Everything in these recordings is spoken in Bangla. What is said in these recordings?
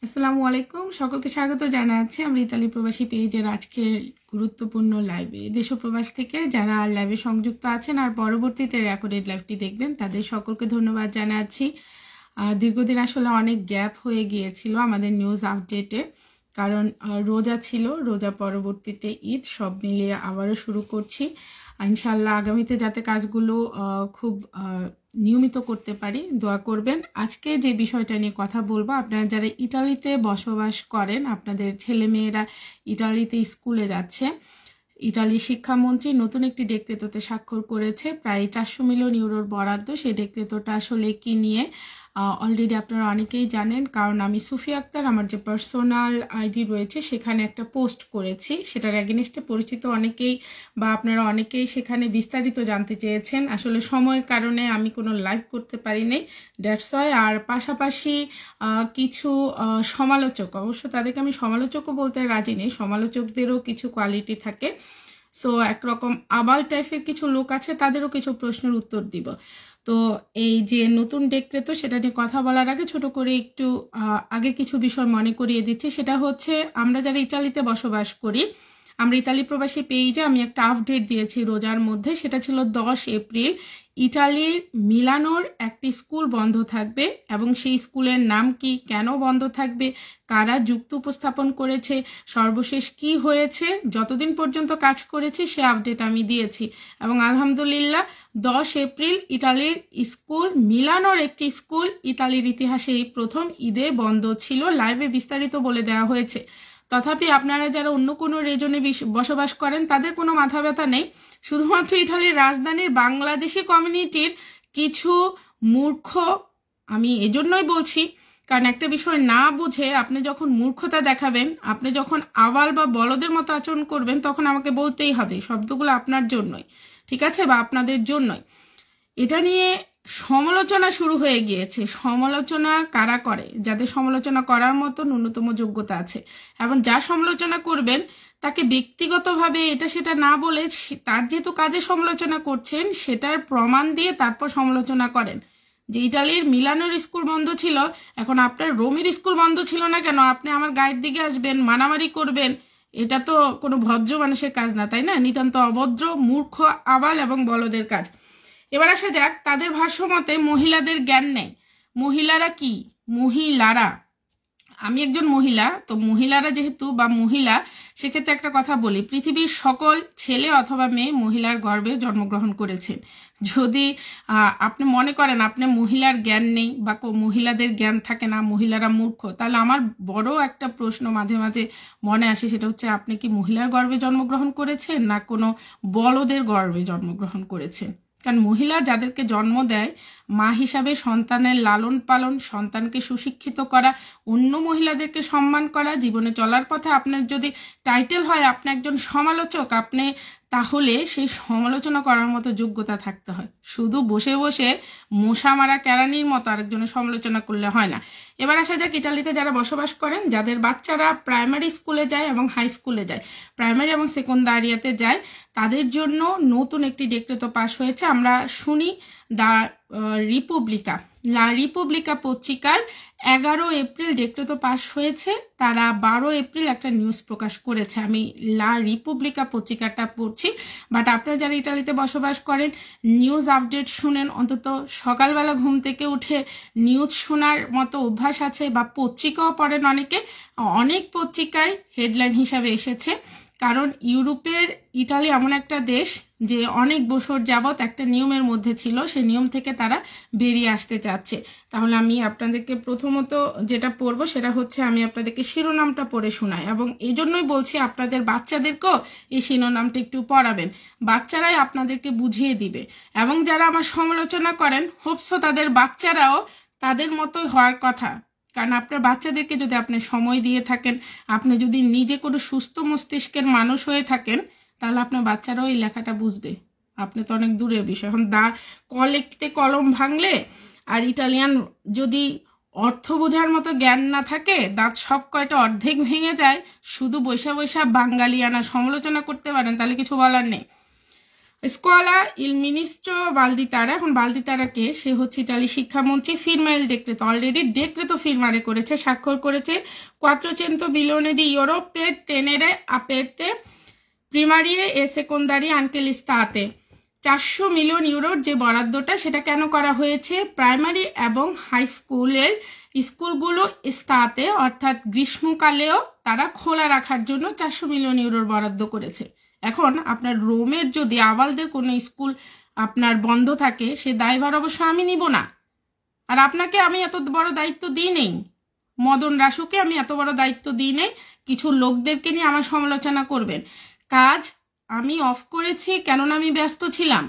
আসসালামু আলাইকুম, সকলকে স্বাগত জানাচ্ছি আমরা ইতালি প্রবাসী পেজের আজকের গুরুত্বপূর্ণ লাইভে। দেশ ও প্রবাস থেকে যারা লাইভে সংযুক্ত আছেন আর পরবর্তীতে রেকর্ডেড লাইভটি দেখবেন তাদের সকলকে ধন্যবাদ জানাচ্ছি। দীর্ঘদিন আসলে অনেক গ্যাপ হয়ে গিয়েছিল আমাদের নিউজ আপডেটে, কারণ রোজা ছিল, রোজা পরবর্তীতে ঈদ, সব মিলিয়ে আবারও শুরু করছি। ইনশাল্লাহ আগামীতে যাতে কাজগুলো খুব নিয়মিত করতে পারি, দোয়া করবেন। আজকে যে বিষয়টা নিয়ে কথা বলবো, আপনারা যারা ইটালিতে বসবাস করেন, আপনাদের ছেলেমেয়েরা ইটালিতে স্কুলে যাচ্ছে, ইটালির শিক্ষামন্ত্রী নতুন একটি ডেক্রেটোতে স্বাক্ষর করেছে, প্রায় 400 মিলিয়ন ইউরোর বরাদ্দ। সেই ডেক্রেটোটা আসলে কি নিয়ে অলরেডি আপনারা অনেকেই জানেন, কারণ আমি সুফিয়া আক্তার আমার যে পার্সোনাল আইডি রয়েছে সেখানে একটা পোস্ট করেছি, সেটার অ্যাগেনিস্টে পরিচিত অনেকেই বা আপনারা অনেকেই সেখানে বিস্তারিত জানতে চেয়েছেন। আসলে সময়ের কারণে আমি কোনো লাইভ করতে পারিনি, দ্যাটস ওয়াই। আর পাশাপাশি কিছু সমালোচক, অবশ্য তাদেরকে আমি সমালোচকও বলতে রাজি নেই, সমালোচকদেরও কিছু কোয়ালিটি থাকে। সো একরকম আবাল টাইপের কিছু লোক আছে, তাদেরও কিছু প্রশ্নের উত্তর দিব। তো এই যে নতুন ডেক্রেটো, সেটা নিয়ে কথা বলার আগে ছোট করে একটু আগে কিছু বিষয় মনে করিয়ে দিচ্ছি। সেটা হচ্ছে, আমরা যারা ইটালিতে বসবাস করি, আমরা ইতালি প্রবাসী পেজে আমি একটা আপডেট দিয়েছি রোজার মধ্যে, সেটা ছিল 10 এপ্রিল ইটালির মিলানোর একটি স্কুল বন্ধ থাকবে, এবং সেই স্কুলের নাম কি, কেন বন্ধ থাকবে, কারা যুক্ত উপস্থাপন করেছে, সর্বশেষ কি হয়েছে, যতদিন পর্যন্ত কাজ করেছি সে আপডেট আমি দিয়েছি। এবং আলহামদুলিল্লাহ 10 এপ্রিল ইটালির স্কুল, মিলানোর একটি স্কুল, ইতালির ইতিহাসে এই প্রথম ঈদে বন্ধ ছিল। লাইভে বিস্তারিত বলে দেওয়া হয়েছে। তথাপি আপনারা যারা অন্য কোনো রিজনে বসবাস করেন তাদের কোনো মাথা ব্যথা নেই, শুধুমাত্র ইটালির রাজধানীর বাংলাদেশি কমিউনিটির কিছু মূর্খ, আমি এজন্যই বলছি কারণ একটা বিষয় না বুঝে আপনি যখন মূর্খতা দেখাবেন, আপনি যখন আবাল বা বলদের মতো আচরণ করবেন, তখন আমাকে বলতেই হবে শব্দগুলো আপনার জন্যই, ঠিক আছে, বা আপনাদের জন্যই। এটা নিয়ে সমালোচনা শুরু হয়ে গিয়েছে। সমালোচনা কারা করে? যাদের সমালোচনা করার মতো ন্যূনতম যোগ্যতা আছে, এবং যা সমালোচনা করবেন তাকে ব্যক্তিগতভাবে এটা সেটা না বলে তার যেহেতু কাজে সমালোচনা করছেন সেটার প্রমাণ দিয়ে তারপর সমালোচনা করেন। যে ইটালির মিলানোর স্কুল বন্ধ ছিল, এখন আপনার রোমের স্কুল বন্ধ ছিল না কেন আপনি আমার গায়ের দিকে আসবেন, মারামারি করবেন? এটা তো কোনো ভদ্র মানুষের কাজ না, তাই না? নিতান্ত অভদ্র, মূর্খ, আবাল এবং বলদের কাজ। এবার আসা যাক, তাদের ভাষ্য মতে মহিলাদের জ্ঞান নেই। মহিলারা কি? মহিলারা, আমি একজন মহিলা, তো মহিলারা যেহেতু বা মহিলা, সেক্ষেত্রে একটা কথা বলি, পৃথিবীর সকল ছেলে অথবা মেয়ে মহিলার গর্ভে জন্মগ্রহণ করেছেন। যদি আপনি মনে করেন আপনি মহিলার জ্ঞান নেই বা মহিলাদের জ্ঞান থাকে না, মহিলারা মূর্খ, তাহলে আমার বড় একটা প্রশ্ন মাঝে মাঝে মনে আসে, সেটা হচ্ছে আপনি কি মহিলার গর্ভে জন্মগ্রহণ করেছেন না কোনো বলদের গর্ভে জন্মগ্রহণ করেছেন? কারণ মহিলা যাদেরকে জন্ম দেয়, মা হিসাবে সন্তানের লালন পালন, সন্তানকে সুশিক্ষিত করা, অন্য মহিলাদেরকে সম্মান করা, জীবনে চলার পথে আপনার যদি টাইটেল হয় আপনি একজন সমালোচক, আপনি তাহলে সেই সমালোচনা করার মতো যোগ্যতা থাকতে হয়। শুধু বসে বসে মশা মারা কেরানির মতো আরেকজনের সমালোচনা করলে হয় না। এবার আসা যাক, ইটালিতে যারা বসবাস করেন, যাদের বাচ্চারা প্রাইমারি স্কুলে যায় এবং হাই স্কুলে যায়, প্রাইমারি এবং সেকেন্ডারিয়াতে যায়, তাদের জন্য নতুন একটি ডেক্রেটো পাস হয়েছে। আমরা শুনি দা রিপাবলিকা, লা রিপাবলিকা পত্রিকার 11 এপ্রিল ডেক্রেটো পাস হয়েছে। তারা 12 এপ্রিল একটা নিউজ প্রকাশ করেছে। আমি লা রিপাবলিকা পত্রিকাটা পড়ছি, বাট আপনারা যারা ইটালিতে বসবাস করেন নিউজ আপডেট শুনেন, অন্তত সকালবেলা ঘুম থেকে উঠে নিউজ শোনার মতো অভ্যাস আছে, বা পত্রিকাও পড়েন অনেকে। অনেক পত্রিকায় হেডলাইন হিসাবে এসেছে, কারণ ইউরোপের ইটালি এমন একটা দেশ যে অনেক বছর যাবৎ একটা নিয়মের মধ্যে ছিল, সেই নিয়ম থেকে তারা বেরিয়ে আসতে চাচ্ছে। তাহলে আমি আপনাদেরকে প্রথমত যেটা পড়বো সেটা হচ্ছে, আমি আপনাদেরকে শিরোনামটা পড়ে শোনাই, এবং এই জন্যই বলছি আপনাদের বাচ্চাদেরকেও এই শিরোনামটা একটু পড়াবেন, বাচ্চারাই আপনাদেরকে বুঝিয়ে দিবে। এবং যারা আমার সমালোচনা করেন, হোপসো তাদের বাচ্চারাও তাদের মতোই হওয়ার কথা, কারণ আপনার বাচ্চাদেরকে যদি আপনি সময় দিয়ে থাকেন, আপনি যদি নিজে কোনো সুস্থ মস্তিষ্কের মানুষ হয়ে থাকেন, তাহলে আপনার বাচ্চারাও এই লেখাটা বুঝবে। আপনি তো অনেক দূরের বিষয়। এখন কলেক্টে কলম ভাঙলে আর ইটালিয়ান যদি অর্থ বোঝার মতো জ্ঞান না থাকে, দাঁত সব কয়টা অর্ধেক ভেঙে যায়, শুধু বৈশা বৈশা বাঙালিয়ানা সমালোচনা করতে পারেন, তাহলে কিছু বলার নেই। স্কোয়ালা ইল মিনিস্ট্রো বালদিতারা, এখন বালদিতারাকে, সে হচ্ছে ইটালি শিক্ষামন্ত্রী, ফিরমা ইল ডেক্রেতো, অলরেডি ডেক্রেতো ফিরমারে করেছে, স্বাক্ষর করেছে, 400 milioni di euro per tenere aperte primarie e secondarie anche l'estate। 400 million ইউরোর যে বরাদ্দটা সেটা কেন করা হয়েছে, প্রাইমারি এবং হাই স্কুলের স্কুলগুলো স্তাতে অর্থাৎ গ্রীষ্মকালেও তারা খোলা রাখার জন্য 400 মিলিয়ন ইউরোর বরাদ্দ করেছে। এখন আপনার রোমের যদি আওয়ালদের কোনো স্কুল আপনার বন্ধ থাকে, সে দায়ভার অবশ্য আমি নিব না, আর আপনাকে আমি এত বড় দায়িত্ব দিই নেই, মদন রাসুকে আমি এত বড় দায়িত্ব দিই নেই কিছু লোকদেরকে নিয়ে আমার সমালোচনা করবেন। কাজ আমি অফ করেছি, কেননা আমি ব্যস্ত ছিলাম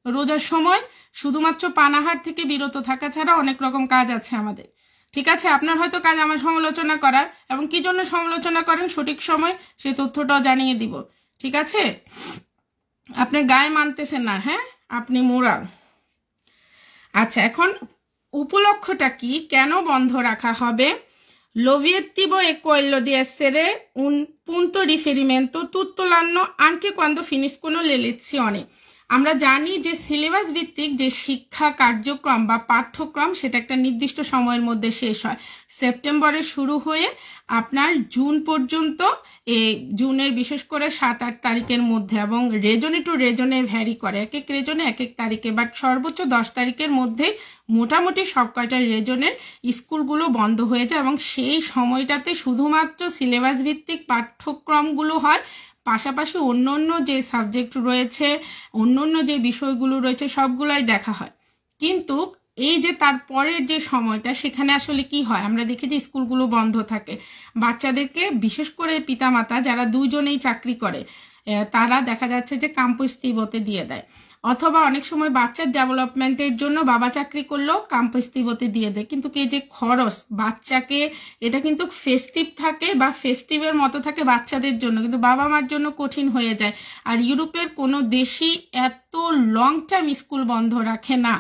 রোজার সময়, শুধুমাত্র পানাহার থেকে বিরত থাকা ছাড়া অনেক রকম কাজ আছে আমাদের। ঠিক আছে, আপনার হয়তো কাজ আমার সমালোচনা করা, এবং কি জন্য সমালোচনা করেন সঠিক সময় সেই তথ্যটাও জানিয়ে দিব। ঠিক আছে, আপনি গায়ে মানতেছেন না, হ্যাঁ আপনি মোরাল। আচ্ছা, এখন উপলক্ষটা কি, কেন বন্ধ রাখা হবে? L'obiettivo è quello di essere un punto riferimento tutto l'anno anche quando finiscono le lezioni। আমরা জানি যে সিলেবাস ভিত্তিক যে শিক্ষা কার্যক্রম বা পাঠ্যক্রম সেটা একটা নির্দিষ্ট সময়ের মধ্যে শেষ হয়, সেপ্টেম্বরে শুরু হয়ে আপনার জুন পর্যন্ত, এই জুনের বিশেষ করে 7-8 তারিখের মধ্যে, এবং রেজনে টু রেজনে ভ্যারি করে, এক এক রেজনে এক এক তারিখে, বাট সর্বোচ্চ 10 তারিখের মধ্যে মোটামুটি সব কয়টা রেজনের স্কুলগুলো বন্ধ হয়ে যায়, এবং সেই সময়টাতে শুধুমাত্র সিলেবাস ভিত্তিক পাঠ্যক্রমগুলো হয়, পাশাপাশি অন্য অন্য যে সাবজেক্ট রয়েছে, অন্য অন্য যে বিষয়গুলো রয়েছে সবগুলাই দেখা হয়। কিন্তু এই যে তারপরের যে সময়টা, সেখানে আসলে কি হয়, আমরা দেখি যে স্কুলগুলো বন্ধ থাকে, বাচ্চাদেরকে বিশেষ করে পিতামাতা যারা দুইজনেই চাকরি করে তারা দেখা যাচ্ছে যে কাম্পস্তিবতে দিয়ে দেয়, অথবা অনেক সময় বাচ্চার ডেভেলপমেন্টের জন্য বাবা চাকরি করলেও কাম্পস্তিবতে দিয়ে দেয়। কিন্তু এই যে খরচ বাচ্চাকে, এটা কিন্তু ফেস্টিভ থাকে বা ফেস্টিভের মতো থাকে বাচ্চাদের জন্য, কিন্তু বাবা মার জন্য কঠিন হয়ে যায়। আর ইউরোপের কোনো দেশই এত লং টাইম স্কুল বন্ধ রাখে না।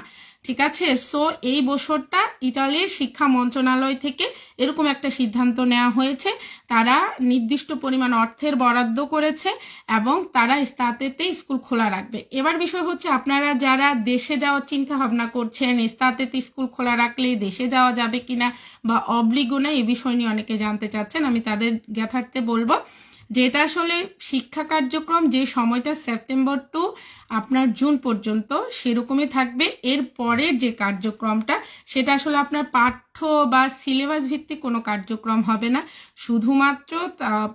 ঠিক আছে, সো এই বছরটা ইটালির শিক্ষা মন্ত্রণালয় থেকে এরকম একটা সিদ্ধান্ত নেওয়া হয়েছে, তারা নির্দিষ্ট পরিমাণ অর্থের বরাদ্দ করেছে এবং তারা স্তাতেতে স্কুল খোলা রাখবে। এবার বিষয় হচ্ছে, আপনারা যারা দেশে যাওয়ার চিন্তা ভাবনা করছেন, স্তাতেতে স্কুল খোলা রাখলে দেশে যাওয়া যাবে কিনা বা অবলিগো না, এই বিষয় নিয়ে অনেকে জানতে চাচ্ছেন। আমি তাদের জ্ঞাতার্থে বলবো যেটা আসলে শিক্ষা কার্যক্রম যে সময়টা সেপ্টেম্বর টু আপনার জুন পর্যন্ত সেরকমই থাকবে। এর পরের যে কার্যক্রমটা সেটা আসলে আপনার পাঠ্য বা সিলেবাস ভিত্তিক কোনো কার্যক্রম হবে না, শুধুমাত্র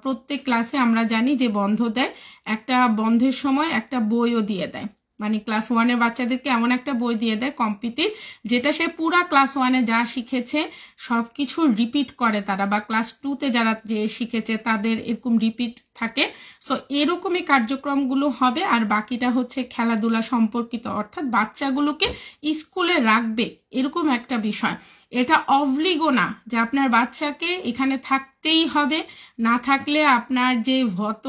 প্রত্যেক ক্লাসে আমরা জানি যে বন্ধ দেয়, একটা বন্ধের সময় একটা বইও দিয়ে দেয়, মানে ক্লাস 1-এর বাচ্চাদেরকে এমন একটা বই দিয়ে দেয় কম্পিটিভ, যেটা সে পুরা ক্লাস 1-এ যা শিখেছে সব কিছু রিপিট করে তারা, বা ক্লাস 2-তে যারা যে শিখেছে তাদের এরকম রিপিট থাকে। সো এরকমই কার্যক্রমগুলো হবে, আর বাকিটা হচ্ছে খেলাধুলা সম্পর্কিত, অর্থাৎ বাচ্চাগুলোকে স্কুলে রাখবে এরকম একটা বিষয়। এটা অবলিগো না যে আপনার বাচ্চাকে এখানে থাকতেই হবে, না থাকলে আপনার যে ভত,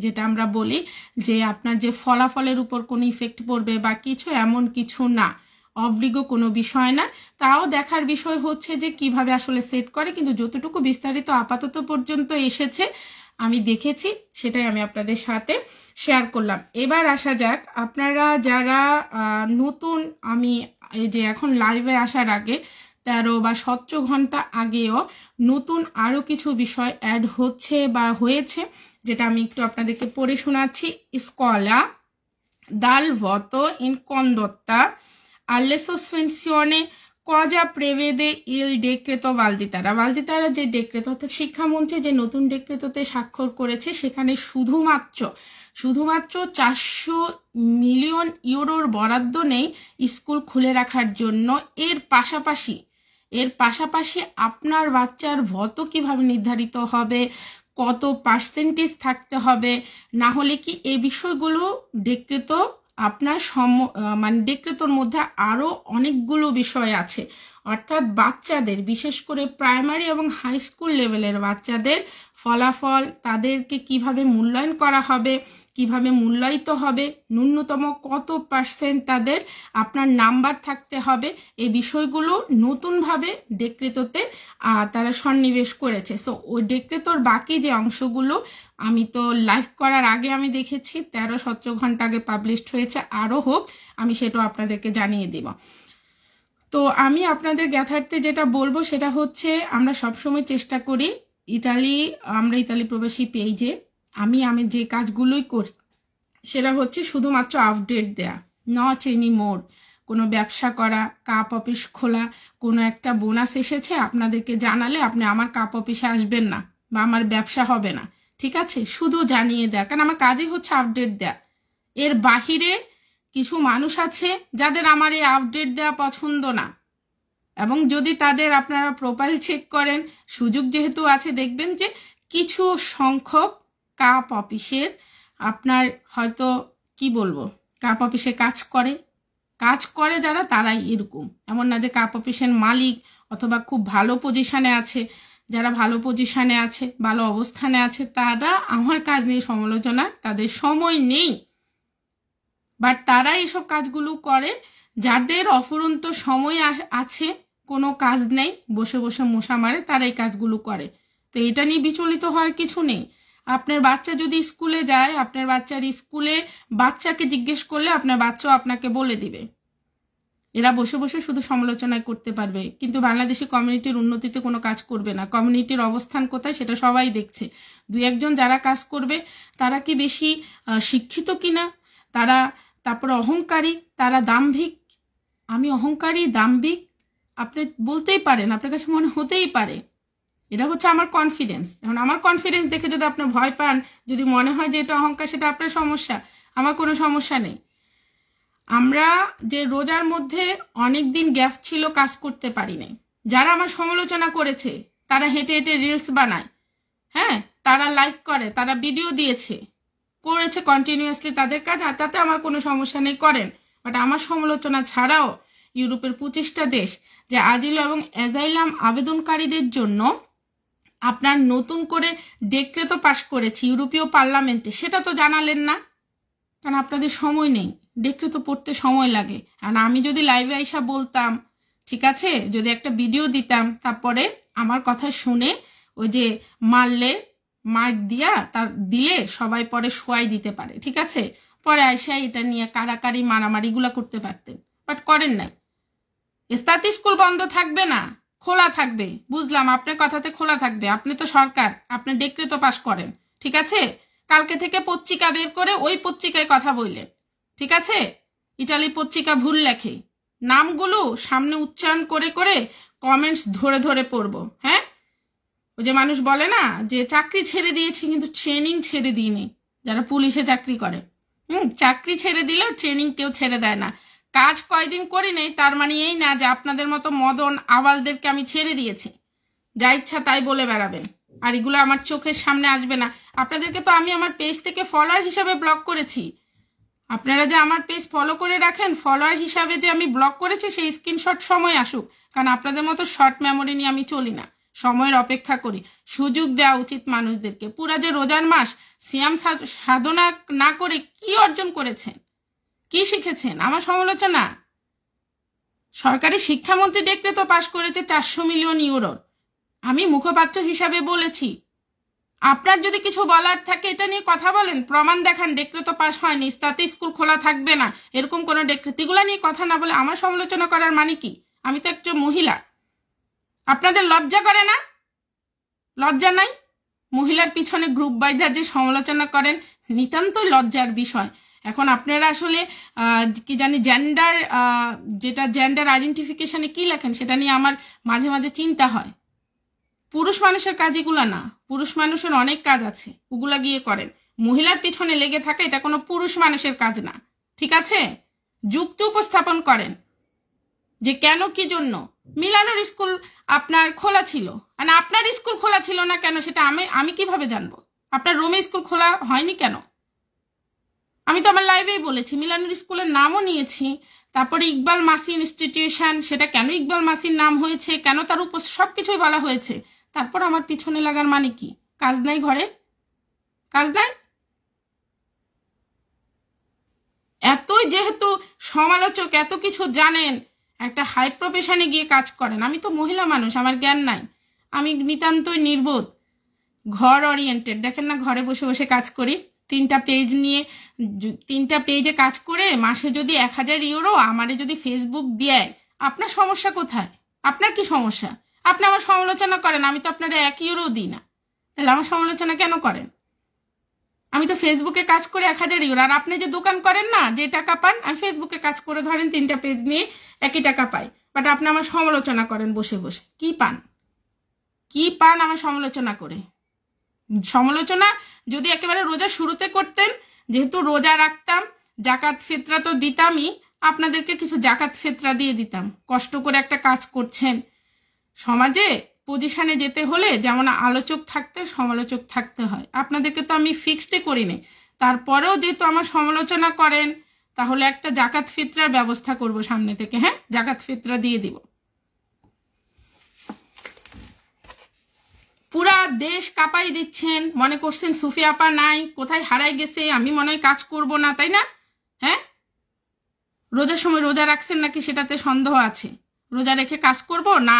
যেটা আমরা বলি যে আপনার যে ফলাফলের উপর কোনো ইফেক্ট পড়বে বা কিছু, এমন কিছু না, অবলিগো কোনো বিষয় না। তাও দেখার বিষয় হচ্ছে যে কিভাবে আসলে সেট করে, কিন্তু যতটুকু বিস্তারিত আপাতত পর্যন্ত এসেছে আমি দেখেছি সেটাই আমি আপনাদের সাথে শেয়ার করলাম। এবার আসা যাক, আপনারা যারা নতুন, আমি এই যে এখন লাইভে আসার আগে 13 বা 17 ঘন্টা আগেও নতুন আরও কিছু বিষয় অ্যাড হচ্ছে বা হয়েছে, যেটা আমি একটু আপনাদেরকে পড়ে শোনাচ্ছি। স্কোলা dal voto in condotta alle sospensione cosa prevede il decreto Valditara। ভালদিতারা যে ডেক্রেতো, অর্থাৎ শিক্ষামন্ত্রী যে নতুন ডেক্রেতোতে স্বাক্ষর করেছে, সেখানে শুধুমাত্র 400 মিলিয়ন ইউরোর বরাদ্দ নেই স্কুল খুলে রাখার জন্য। এর পাশাপাশি আপনার বাচ্চার ভত কিভাবে নির্ধারিত হবে, কত পার্সেন্টেজ থাকতে হবে, না হলে কি এই বিষয়গুলো ডেক্রেতো আপনার মানে ডেক্রেতোর মধ্যে আরও অনেকগুলো বিষয় আছে, অর্থাৎ বাচ্চাদের, বিশেষ করে প্রাইমারি এবং হাই স্কুল লেভেলের বাচ্চাদের ফলাফল, তাদেরকে কিভাবে মূল্যায়ন করা হবে, কিভাবে মূল্যায়িত হবে, ন্যূনতম কত % তাদের আপনার নাম্বার থাকতে হবে, এই বিষয়গুলো নতুনভাবে ডেক্রেতোতে তারা সন্নিবেশ করেছে। সো ওই ডেক্রেতোর বাকি যে অংশগুলো আমি তো লাইভ করার আগে আমি দেখেছি, 13-17 ঘন্টা আগে পাবলিশড হয়েছে, আরও হোক আমি সেটাও আপনাদেরকে জানিয়ে দিব। তো আমি আপনাদের জ্ঞাতার্থে যেটা বলবো সেটা হচ্ছে, আমরা সবসময় চেষ্টা করি আমরা ইতালি প্রবাসী পেজে আমি যে কাজগুলোই করি সেটা হচ্ছে শুধুমাত্র আপডেট দেয়া, নট এনি মোর। কোনো ব্যবসা করা, কাপ অফিস খোলা, কোনো একটা বোনাস এসেছে আপনাদেরকে জানালে আপনি আমার কাপ অফিসে আসবেন না বা আমার ব্যবসা হবে না, ঠিক আছে? শুধু জানিয়ে দেয়া, কারণ আমার কাজই হচ্ছে আপডেট দেয়া। এর বাহিরে কিছু মানুষ আছে যাদের আমার এই আপডেট দেওয়া পছন্দ না, এবং যদি তাদের আপনারা প্রোফাইল চেক করেন, সুযোগ যেহেতু আছে, দেখবেন যে কিছু সংখ্যক কাপ অফিসের আপনার হয়তো কি বলবো, কাপ অফিসে কাজ করে যারা, তারাই এরকম। এমন না যে কাপ অফিসের মালিক অথবা খুব ভালো পজিশনে আছে, যারা ভালো পজিশনে আছে, ভালো অবস্থানে আছে, তারা আমার কাজ নিয়ে সমালোচনা, তাদের সময় নেই। বাট তারা এইসব কাজগুলো করে যাদের অফুরন্ত সময় আছে, কোনো কাজ নেই, বসে বসে মশা মারে, তারা এই কাজগুলো করে। তো এটা নিয়ে বিচলিত হওয়ার কিছু নেই। আপনার বাচ্চা যদি স্কুলে যায়, আপনার বাচ্চার স্কুলে বাচ্চাকে জিজ্ঞেস করলে আপনার বাচ্চাও আপনাকে বলে দিবে। এরা বসে বসে শুধু সমালোচনায় করতে পারবে, কিন্তু বাংলাদেশি কমিউনিটির উন্নতিতে কোনো কাজ করবে না। কমিউনিটির অবস্থান কোথায় সেটা সবাই দেখছে। 2-1 যারা কাজ করবে তারা কি বেশি শিক্ষিত কিনা, তারপরে অহংকারী, তারা দাম্ভিক। আমি অহংকারী, দাম্ভিক আপনি বলতেই পারেন, আপনার কাছে মনে হতেই পারে। এটা হচ্ছে আমার কনফিডেন্স। এখন আমার কনফিডেন্স দেখে যদি আপনি ভয় পান, যদি মনে হয় যে এটা অহংকার, সেটা আপনার সমস্যা, আমার কোনো সমস্যা নেই। আমরা যে রোজার মধ্যে অনেক দিন গ্যাপ ছিল, কাজ করতে পারি নাই, যারা আমার সমালোচনা করেছে তারা হেঁটে হেঁটে রিলস বানায়, হ্যাঁ, তারা লাইভ করে, তারা ভিডিও করেছে কন্টিনিউয়াসলি তাদের কাজ, আর তাতে আমার কোনো সমস্যা নেই, করেন। বাট আমার সমালোচনা ছাড়াও ইউরোপের 25টা দেশ যে আজিল এবং অ্যাজাইলাম আবেদনকারীদের জন্য আপনার নতুন করে ডেক্রেতো পাশ করেছে ইউরোপীয় পার্লামেন্টে, সেটা তো জানালেন না, কারণ আপনাদের সময় নেই। ডেক্রেতো পড়তে সময় লাগে। আর আমি যদি লাইভে আইসা বলতাম, ঠিক আছে, যদি একটা ভিডিও দিতাম, তারপরে আমার কথা শুনে ওই যে মার দিলে সবাই পরে শোয়াই দিতে পারে, ঠিক আছে, পরে আইসা এটা নিয়ে কারাকারি মারামারিগুলা করতে পারতেন, বাট করেন নাই। স্থায়ী স্কুল বন্ধ থাকবে না, খোলা থাকবে, বুঝলাম, আপনার কথাতে খোলা থাকবে, আপনি তো সরকার, আপনি ডেক্রেতো পাস করেন, ঠিক আছে। কালকে থেকে পত্রিকা বের করে ওই পত্রিকায় কথা বললেন, ঠিক আছে। ইটালি পত্রিকা ভুল লেখে, নামগুলো সামনে উচ্চারণ করে করে কমেন্টস ধরে ধরে পড়বো। হ্যাঁ, ওই যে মানুষ বলে না যে চাকরি ছেড়ে দিয়েছি কিন্তু ট্রেনিং ছেড়ে দিইনি, যারা পুলিশে চাকরি করে, চাকরি ছেড়ে দিলেও ট্রেনিং কেউ ছেড়ে দেয় না। কাজ কয়দিন করি নেই তার মানে এই না যে আপনাদের মতো মদন আওয়ালদেরকে আমি ছেড়ে দিয়েছি, যা ইচ্ছা তাই বলে বেড়াবেন, আর এগুলো আমার চোখের সামনে আসবে না। আপনাদেরকে তো আমি আমার পেজ থেকে ফলোয়ার হিসাবে ব্লক করেছি, আপনারা যে আমার পেজ ফলো করে রাখেন, ফলোয়ার হিসাবে যে আমি ব্লক করেছি সেই স্ক্রিনশট সময় আসুক, কারণ আপনাদের মতো শর্ট মেমোরি নিয়ে আমি চলি না, সময়ের অপেক্ষা করি। সুযোগ দেওয়া উচিত মানুষদেরকে। পুরা যে রোজার মাস সিয়াম সাধনা না করে কি অর্জন করেছেন, কি শিখেছেন? আমার সমালোচনা। সরকারি শিক্ষামন্ত্রী ডেক্রেতো পাশ করেছে 400 মিলিয়ন ইউরোর। আমি মুখপাত্র হিসাবে বলেছি, আপনার যদি কিছু বলার থাকে এটা নিয়ে কথা বলেন, প্রমাণ দেখান ডেক্রেতো পাস হয়নি, স্থায়ী স্কুল খোলা থাকবে না, এরকম কোনো ডেক্রেতো, এগুলো নিয়ে কথা না বলে আমার সমালোচনা করার মানে কি? আমি তো একজন মহিলা, আপনাদের লজ্জা করে না? লজ্জা নাই? মহিলার পিছনে গ্রুপ বাইধা যে সমালোচনা করেন, নিতান্তই লজ্জার বিষয়। এখন আপনারা আসলে কি জানি জেন্ডার আইডেন্টিফিকেশনে কি লেখেন সেটা নিয়ে আমার মাঝে মাঝে চিন্তা হয়। পুরুষ মানুষের কাজ এগুলা না, পুরুষ মানুষের অনেক কাজ আছে, ওগুলা গিয়ে করেন। মহিলার পিছনে লেগে থাকে এটা কোনো পুরুষ মানুষের কাজ না, ঠিক আছে। যুক্তি উপস্থাপন করেন যে কেন কি জন্য মিলানোর স্কুল আপনার খোলা ছিল, আর আপনার স্কুল খোলা ছিল না কেন সেটা আমি কিভাবে জানবো? আপনার রোমে স্কুল খোলা হয়নি কেন? আমি তো আমার লাইভেই বলেছি, মিলানোর স্কুলের নামও নিয়েছি। তারপরে ইকবাল মাসি ইনস্টিটিউশন, সেটা কেন ইকবাল মাসির নাম হয়েছে, কেন তার উপর সবকিছুই বলা হয়েছে। তারপর আমার পিছনে লাগার মানে কি? কাজ নাই ঘরে, কাজ নাই। এতই যেহেতু সমালোচক, এত কিছু জানেন, একটা হাই প্রফেশনে গিয়ে কাজ করেন। আমি তো মহিলা মানুষ, আমার জ্ঞান নাই, আমি নিতান্তই নির্বোধ, ঘর ওরিয়েন্টেড। দেখেন না, ঘরে বসে বসে কাজ করি, 3টা পেজ নিয়ে, 3টা পেজে কাজ করে মাসে যদি 1000 ইউরো আমারে যদি ফেসবুক দেয়, আপনার সমস্যা কোথায়? আপনার কি সমস্যা? আপনি আমার সমালোচনা করেন, আমি তো আপনারা 1 ইউরো দিই না, তাহলে আমার সমালোচনা কেন করেন? আমি তো ফেসবুকে কাজ করে 1000 ইউরো, আর আপনি যে দোকান করেন না, যে টাকা পান, আমি ফেসবুকে কাজ করে ধরেন 3টা পেজ নিয়ে একই টাকা পাই, বাট আপনি আমার সমালোচনা করেন বসে বসে। কি পান? কি পান আমার সমালোচনা করে? সমালোচনা যদি একেবারে রোজা শুরুতে করতেন, যেহেতু রোজা রাখতাম, জাকাত ফিতরা তো দিতামই, আপনাদেরকে কিছু জাকাত ফিতরা দিয়ে দিতাম। কষ্ট করে একটা কাজ করছেন, সমাজে পজিশনে যেতে হলে যেমন আলোচক থাকতে সমালোচক থাকতে হয়, আপনাদেরকে তো আমি ফিক্সডে করিনি। তারপরেও যেহেতু আমার সমালোচনা করেন, তাহলে একটা জাকাত ফিতরার ব্যবস্থা করব সামনে থেকে। হ্যাঁ, জাকাত ফিতরা দিয়ে দিব। পুরা দেশ কাঁপাই দিচ্ছেন, মনে করছেন সুফি আপা নাই, কোথায় হারাই গেছে, আমি মনে হয় কাজ করব না, তাই না? হ্যাঁ, রোজার সময় রোজা রাখছেন নাকি সেটাতে সন্দেহ আছে। রোজা রেখে কাজ করব না,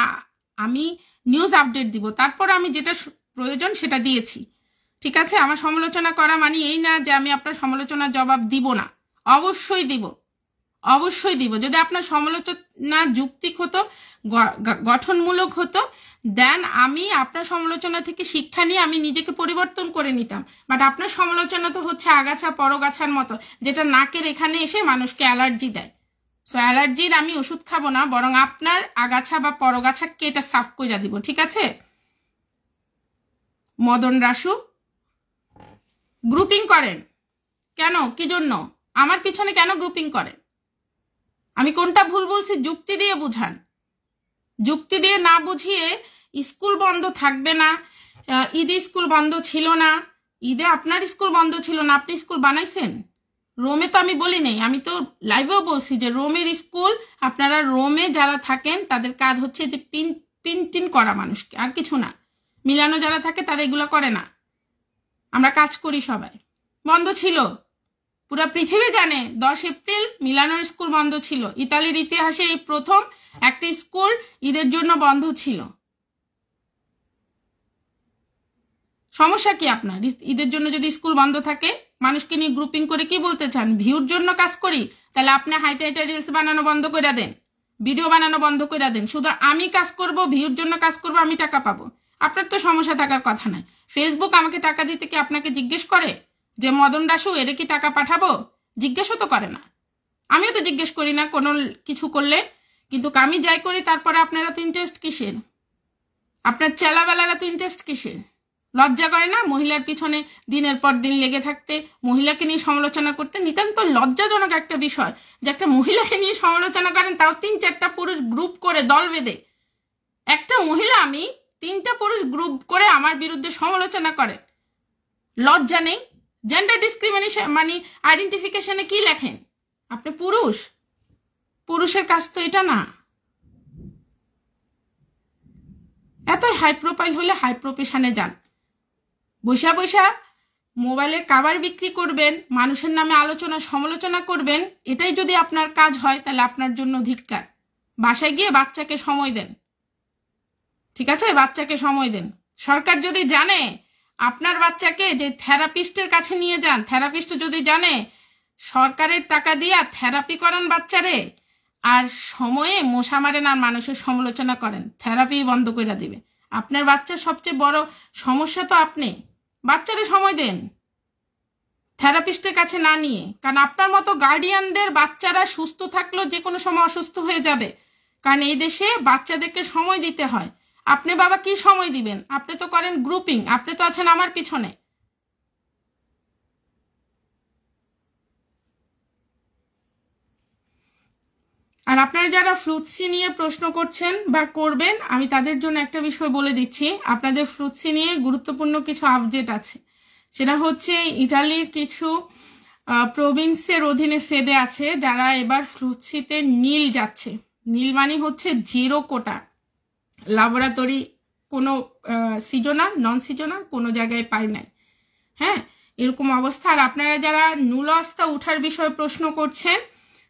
আমি নিউজ আপডেট দিব, তারপর আমি যেটা প্রয়োজন সেটা দিয়েছি। ঠিক আছে, আমার সমালোচনা করা মানে এই না যে আমি আপনার সমালোচনার জবাব দিব না, অবশ্যই দিব, অবশ্যই দিব। যদি আপনার সমালোচনা যুক্তিক হতো, গঠনমূলক হতো, দেন আমি আপনার সমালোচনা থেকে শিক্ষা নিয়ে আমি নিজেকে পরিবর্তন করে নিতাম। বাট আপনার সমালোচনা তো হচ্ছে আগাছা পরগাছার মতো, যেটা নাকের এখানে এসে মানুষকে অ্যালার্জি দেয়। সো অ্যালার্জির আমি ওষুধ খাবো না, বরং আপনার আগাছা বা পরগাছা কেটে সাফ করে দিব। ঠিক আছে? মদন রাসু গ্রুপিং করেন কেন? কি জন্য? আমার পিছনে কেন গ্রুপিং করেন? আমি কোনটা ভুল বলছি যুক্তি দিয়ে বুঝান। যুক্তি দিয়ে না বুঝিয়ে স্কুল বন্ধ থাকবে না, ঈদে স্কুল বন্ধ ছিল না, ঈদে আপনার স্কুল বন্ধ ছিল না, আপনি স্কুল বানাইছেন। রোমে তো আমি বলি নেই, আমি তো লাইভেও বলছি যে রোমের স্কুল, আপনারা রোমে যারা থাকেন তাদের কাজ হচ্ছে যে পিন করা মানুষকে, আর কিছু না। মিলানো যারা থাকে তারা এগুলো করে না, আমরা কাজ করি সবাই। বন্ধ ছিল, পুরো পৃথিবী জানে 10 এপ্রিল মিলানোর স্কুল বন্ধ ছিল। ইতালির ইতিহাসে এই প্রথম একটা স্কুল ঈদের জন্য বন্ধ ছিল। সমস্যা কি আপনার? ঈদের জন্য যদি স্কুল বন্ধ থাকে, মানুষকে নিয়ে গ্রুপিং করে কি বলতে চান? ভিউর জন্য কাজ করি? তাহলে আপনি হাইটা রিলস বানানো বন্ধ করে দেন, ভিডিও বানানো বন্ধ করে দেন। শুধু আমি কাজ করব, ভিউর জন্য কাজ করব, আমি টাকা পাবো। আপনার তো সমস্যা থাকার কথা নাই। ফেসবুক আমাকে টাকা দিতে কি আপনাকে জিজ্ঞেস করে যে মদন রাসু এর কি টাকা পাঠাবো? জিজ্ঞেসও তো করে না, আমিও তো জিজ্ঞেস করি না কোনো কিছু করলে। কিন্তু আমি যাই করি, তারপরে আপনারা তো ইন্টারেস্ট কিসের? আপনার চেলাবেলারা তো ইন্টারেস্ট কিসের? লজ্জা করে না মহিলার পিছনে দিনের পর দিন লেগে থাকতে, মহিলাকে নিয়ে সমালোচনা করতে? নিতান্ত লজ্জাজনক একটা বিষয় যে একটা মহিলাকে নিয়ে সমালোচনা করেন, তাও 3-4টা পুরুষ গ্রুপ করে দল বেঁধে। একটা মহিলা, আমি 3টা পুরুষ গ্রুপ করে আমার বিরুদ্ধে সমালোচনা করেন, লজ্জা নেই? জেন্ডার ডিসক্রিমিনেশন মানে আইডেন্টিফিকেশনে কি লেখেন? আপনি পুরুষ, পুরুষের কাজ তো এটা না। এত হাই প্রোফাইল হলে হাই প্রফেশনে যান। বৈশা বৈশা মোবাইলের কাভার বিক্রি করবেন, মানুষের নামে আলোচনা সমালোচনা করবেন, এটাই যদি আপনার কাজ হয় তাহলে আপনার জন্য ধিক্কার। বাসায় গিয়ে বাচ্চাকে সময় দেন। ঠিক আছে, বাচ্চাকে সময় দেন। সরকার যদি জানে আপনার বাচ্চাকে যে থেরাপিস্টের কাছে নিয়ে যান, থেরাপিস্ট যদি জানে সরকারের টাকা দিয়া থেরাপি করান বাচ্চারে, আর সময়ে মশা মারেন আর মানুষের সমালোচনা করেন, থেরাপি বন্ধ করে দিবে। আপনার বাচ্চার সবচেয়ে বড় সমস্যা তো আপনি। বাচ্চারে সময় দেন, থেরাপিস্টের কাছে না নিয়ে। কারণ আপনার মতো গার্ডিয়ানদের বাচ্চারা সুস্থ থাকলেও যে কোনো সময় অসুস্থ হয়ে যাবে। কারণ এই দেশে বাচ্চাদেরকে সময় দিতে হয়। আপনি বাবা কি সময় দিবেন? আপনি তো করেন গ্রুপিং, আপনি তো আছেন আমার পিছনে। আর আপনারা যারা ফ্রুটসি নিয়ে প্রশ্ন করছেন বা করবেন, আমি তাদের জন্য একটা বিষয় বলে দিচ্ছি। আপনাদের ফ্রুটসি নিয়ে গুরুত্বপূর্ণ কিছু আপডেট আছে। সেটা হচ্ছে ইটালির কিছু প্রভিন্সের অধীনে সেদে আছে যারা এবার ফ্লুটসিতে নীল যাচ্ছে। নীল মানে হচ্ছে 0 কোটা, ল্যাবরেটরি কোনো সিজনাল নন সিজনাল কোনো জায়গায় পাই নাই। হ্যাঁ, এরকম অবস্থা। আর আপনারা যারা নুলস্তা উঠার বিষয়ে প্রশ্ন করছেন,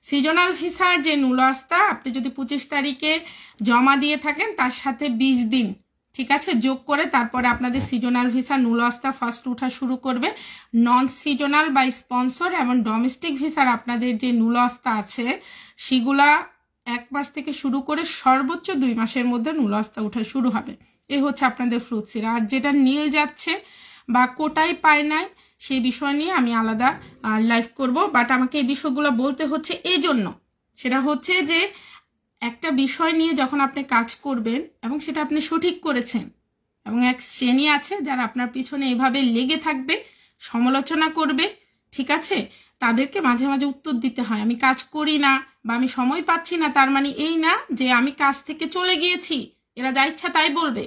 সিজনাল ভিসার যে নুলস্তা আপনি যদি 25 তারিখে জমা দিয়ে থাকেন তার সাথে 20 দিন ঠিক আছে যোগ করে তারপরে আপনাদের সিজনাল ভিসা নুলস্তা ফার্স্ট উঠা শুরু করবে। নন সিজনাল বা স্পন্সর এবং ডোমেস্টিক ভিসার আপনাদের যে নুলস্তা আছে সেগুলা 1 মাস থেকে শুরু করে সর্বোচ্চ 2 মাসের মধ্যে নুলস্তা উঠা শুরু হবে। এই হচ্ছে আপনাদের ফ্লুটসির। আর যেটা নীল যাচ্ছে বা কোটাই পায় নাই সেই বিষয় নিয়ে আমি আলাদা লাইভ করব, বাট আমাকে এই বিষয়গুলো বলতে হচ্ছে এই জন্য, সেটা হচ্ছে যে একটা বিষয় নিয়ে যখন আপনি কাজ করবেন এবং সেটা আপনি সঠিক করেছেন এবং এক শ্রেণী আছে যারা আপনার পিছনে এভাবে লেগে থাকবে, সমালোচনা করবে, ঠিক আছে, তাদেরকে মাঝে মাঝে উত্তর দিতে হয়। আমি কাজ করি না বা আমি সময় পাচ্ছি না তার মানে এই না যে আমি কাজ থেকে চলে গিয়েছি, এরা যা ইচ্ছা তাই বলবে,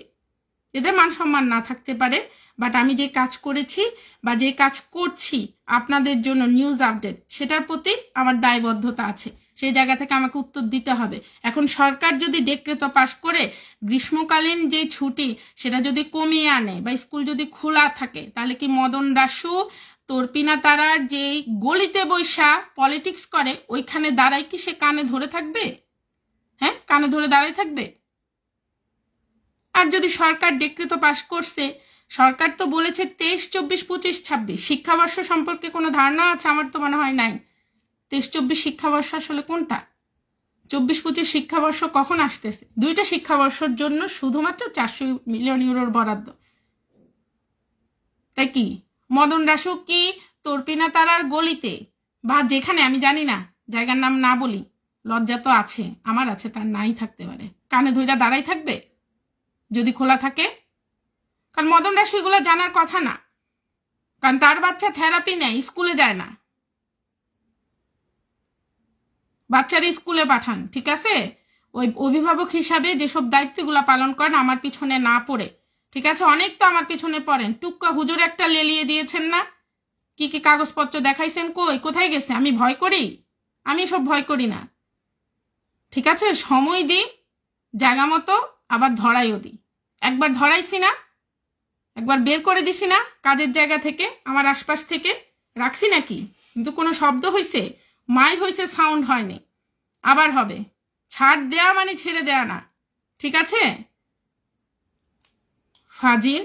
এদের মান সম্মান না থাকতে পারে, বাট আমি যে কাজ করেছি বা যে কাজ করছি আপনাদের জন্য নিউজ আপডেট, সেটার প্রতি আমার দায়বদ্ধতা আছে, সেই জায়গা থেকে আমাকে উত্তর দিতে হবে। এখন সরকার যদি ডেক্রেট পাস করে গ্রীষ্মকালীন যে ছুটি সেটা যদি কমিয়ে আনে বা স্কুল যদি খোলা থাকে, তাহলে কি মদন রাসু তর্পিনা তারার যে গলিতে বৈশা পলিটিক্স করে ওইখানে দাঁড়াই কি সে কানে ধরে থাকবে? হ্যাঁ, কানে ধরে দাঁড়াই থাকবে? আর যদি সরকার ডেক্রেট পাস করছে, সরকার তো বলেছে 23, 24, 25, 26 শিক্ষাবর্ষ সম্পর্কে কোনো ধারণা আছে? আমার তো মনে হয় নাই। 23, 24 শিক্ষাবর্ষ আসলে কোনটা? 24, 25 শিক্ষাবর্ষ কখন আসতেছে? 2টা শিক্ষাবর্ষের জন্য শুধুমাত্র 400 মিলিয়ন ইউরোর বরাদ্দ। তাই কি মদন রাসু কি তর্পিনা তারার গলিতে বা যেখানে, আমি জানি না, জায়গার নাম না বলি, লজ্জা তো আছে, আমার আছে, তার নাই থাকতে পারে, কানে ধইরা দাঁড়াই থাকবে যদি খোলা থাকে? কারণ মদন রাসু এগুলো জানার কথা না, কারণ তার বাচ্চা থেরাপি নেয়, স্কুলে যায় না, বাচ্চারা স্কুলে পাঠান, ঠিক আছে? ওই অভিভাবক হিসাবে যেসব দায়িত্বগুলো পালন করেন আমার পিছনে না পড়ে, ঠিক আছে? অনেক তো আমার পিছনে পড়েন, টুক্কা হুজুর একটা লেলিয়ে দিয়েছেন না, কি কি কাগজপত্র দেখাইছেন, কোথায় গেছে? আমি ভয় করি? আমি সব ভয় করি না, ঠিক আছে? সময় দিই জায়গা মতো, আবার ধরাইও দিই। একবার ধরাইছি না, একবার বের করে দিছি না কাজের জায়গা থেকে, আমার আশপাশ থেকে রাখছি নাকি? কিন্তু কোনো শব্দ হয়েছে, মাইর হয়েছে, সাউন্ড হয়নি, আবার হবে। ছাড় দেয়া মানে ছেড়ে দেয়া না, ঠিক আছে? ফাজিল,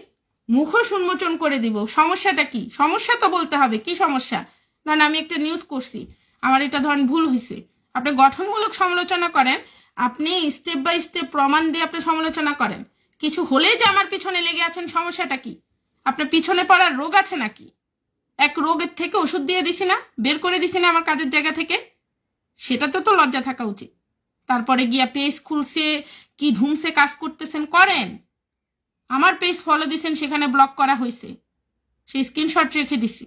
মুখোশ উন্মোচন করে দিব। সমস্যাটা কি? সমস্যা তো বলতে হবে, কি সমস্যা? ধরেন আমি একটা নিউজ করছি, আমার এটা ধরেন ভুল হয়েছে, আপনি গঠনমূলক সমালোচনা করেন, আপনি স্টেপ বাই স্টেপ প্রমাণ দিয়ে আপনি সমালোচনা করেন, কিছু হলেই যে আমার পিছনে লেগে আছেন, সমস্যাটা কি? আপনার পিছনে পড়ার রোগ আছে নাকি? এক রোগের থেকে ওষুধ দিয়ে দিছি না, বের করে দিছি না আমার কাজের জায়গা থেকে, সেটাতে তো লজ্জা থাকা উচিত। তারপরে গিয়া পেজ খুলছে, কি ধুমসে কাজ করতেছেন করেন, আমার পেজ ফলো দিছেন, সেখানে ব্লক করা হয়েছে, সেই স্ক্রিনশট রেখে দিছি।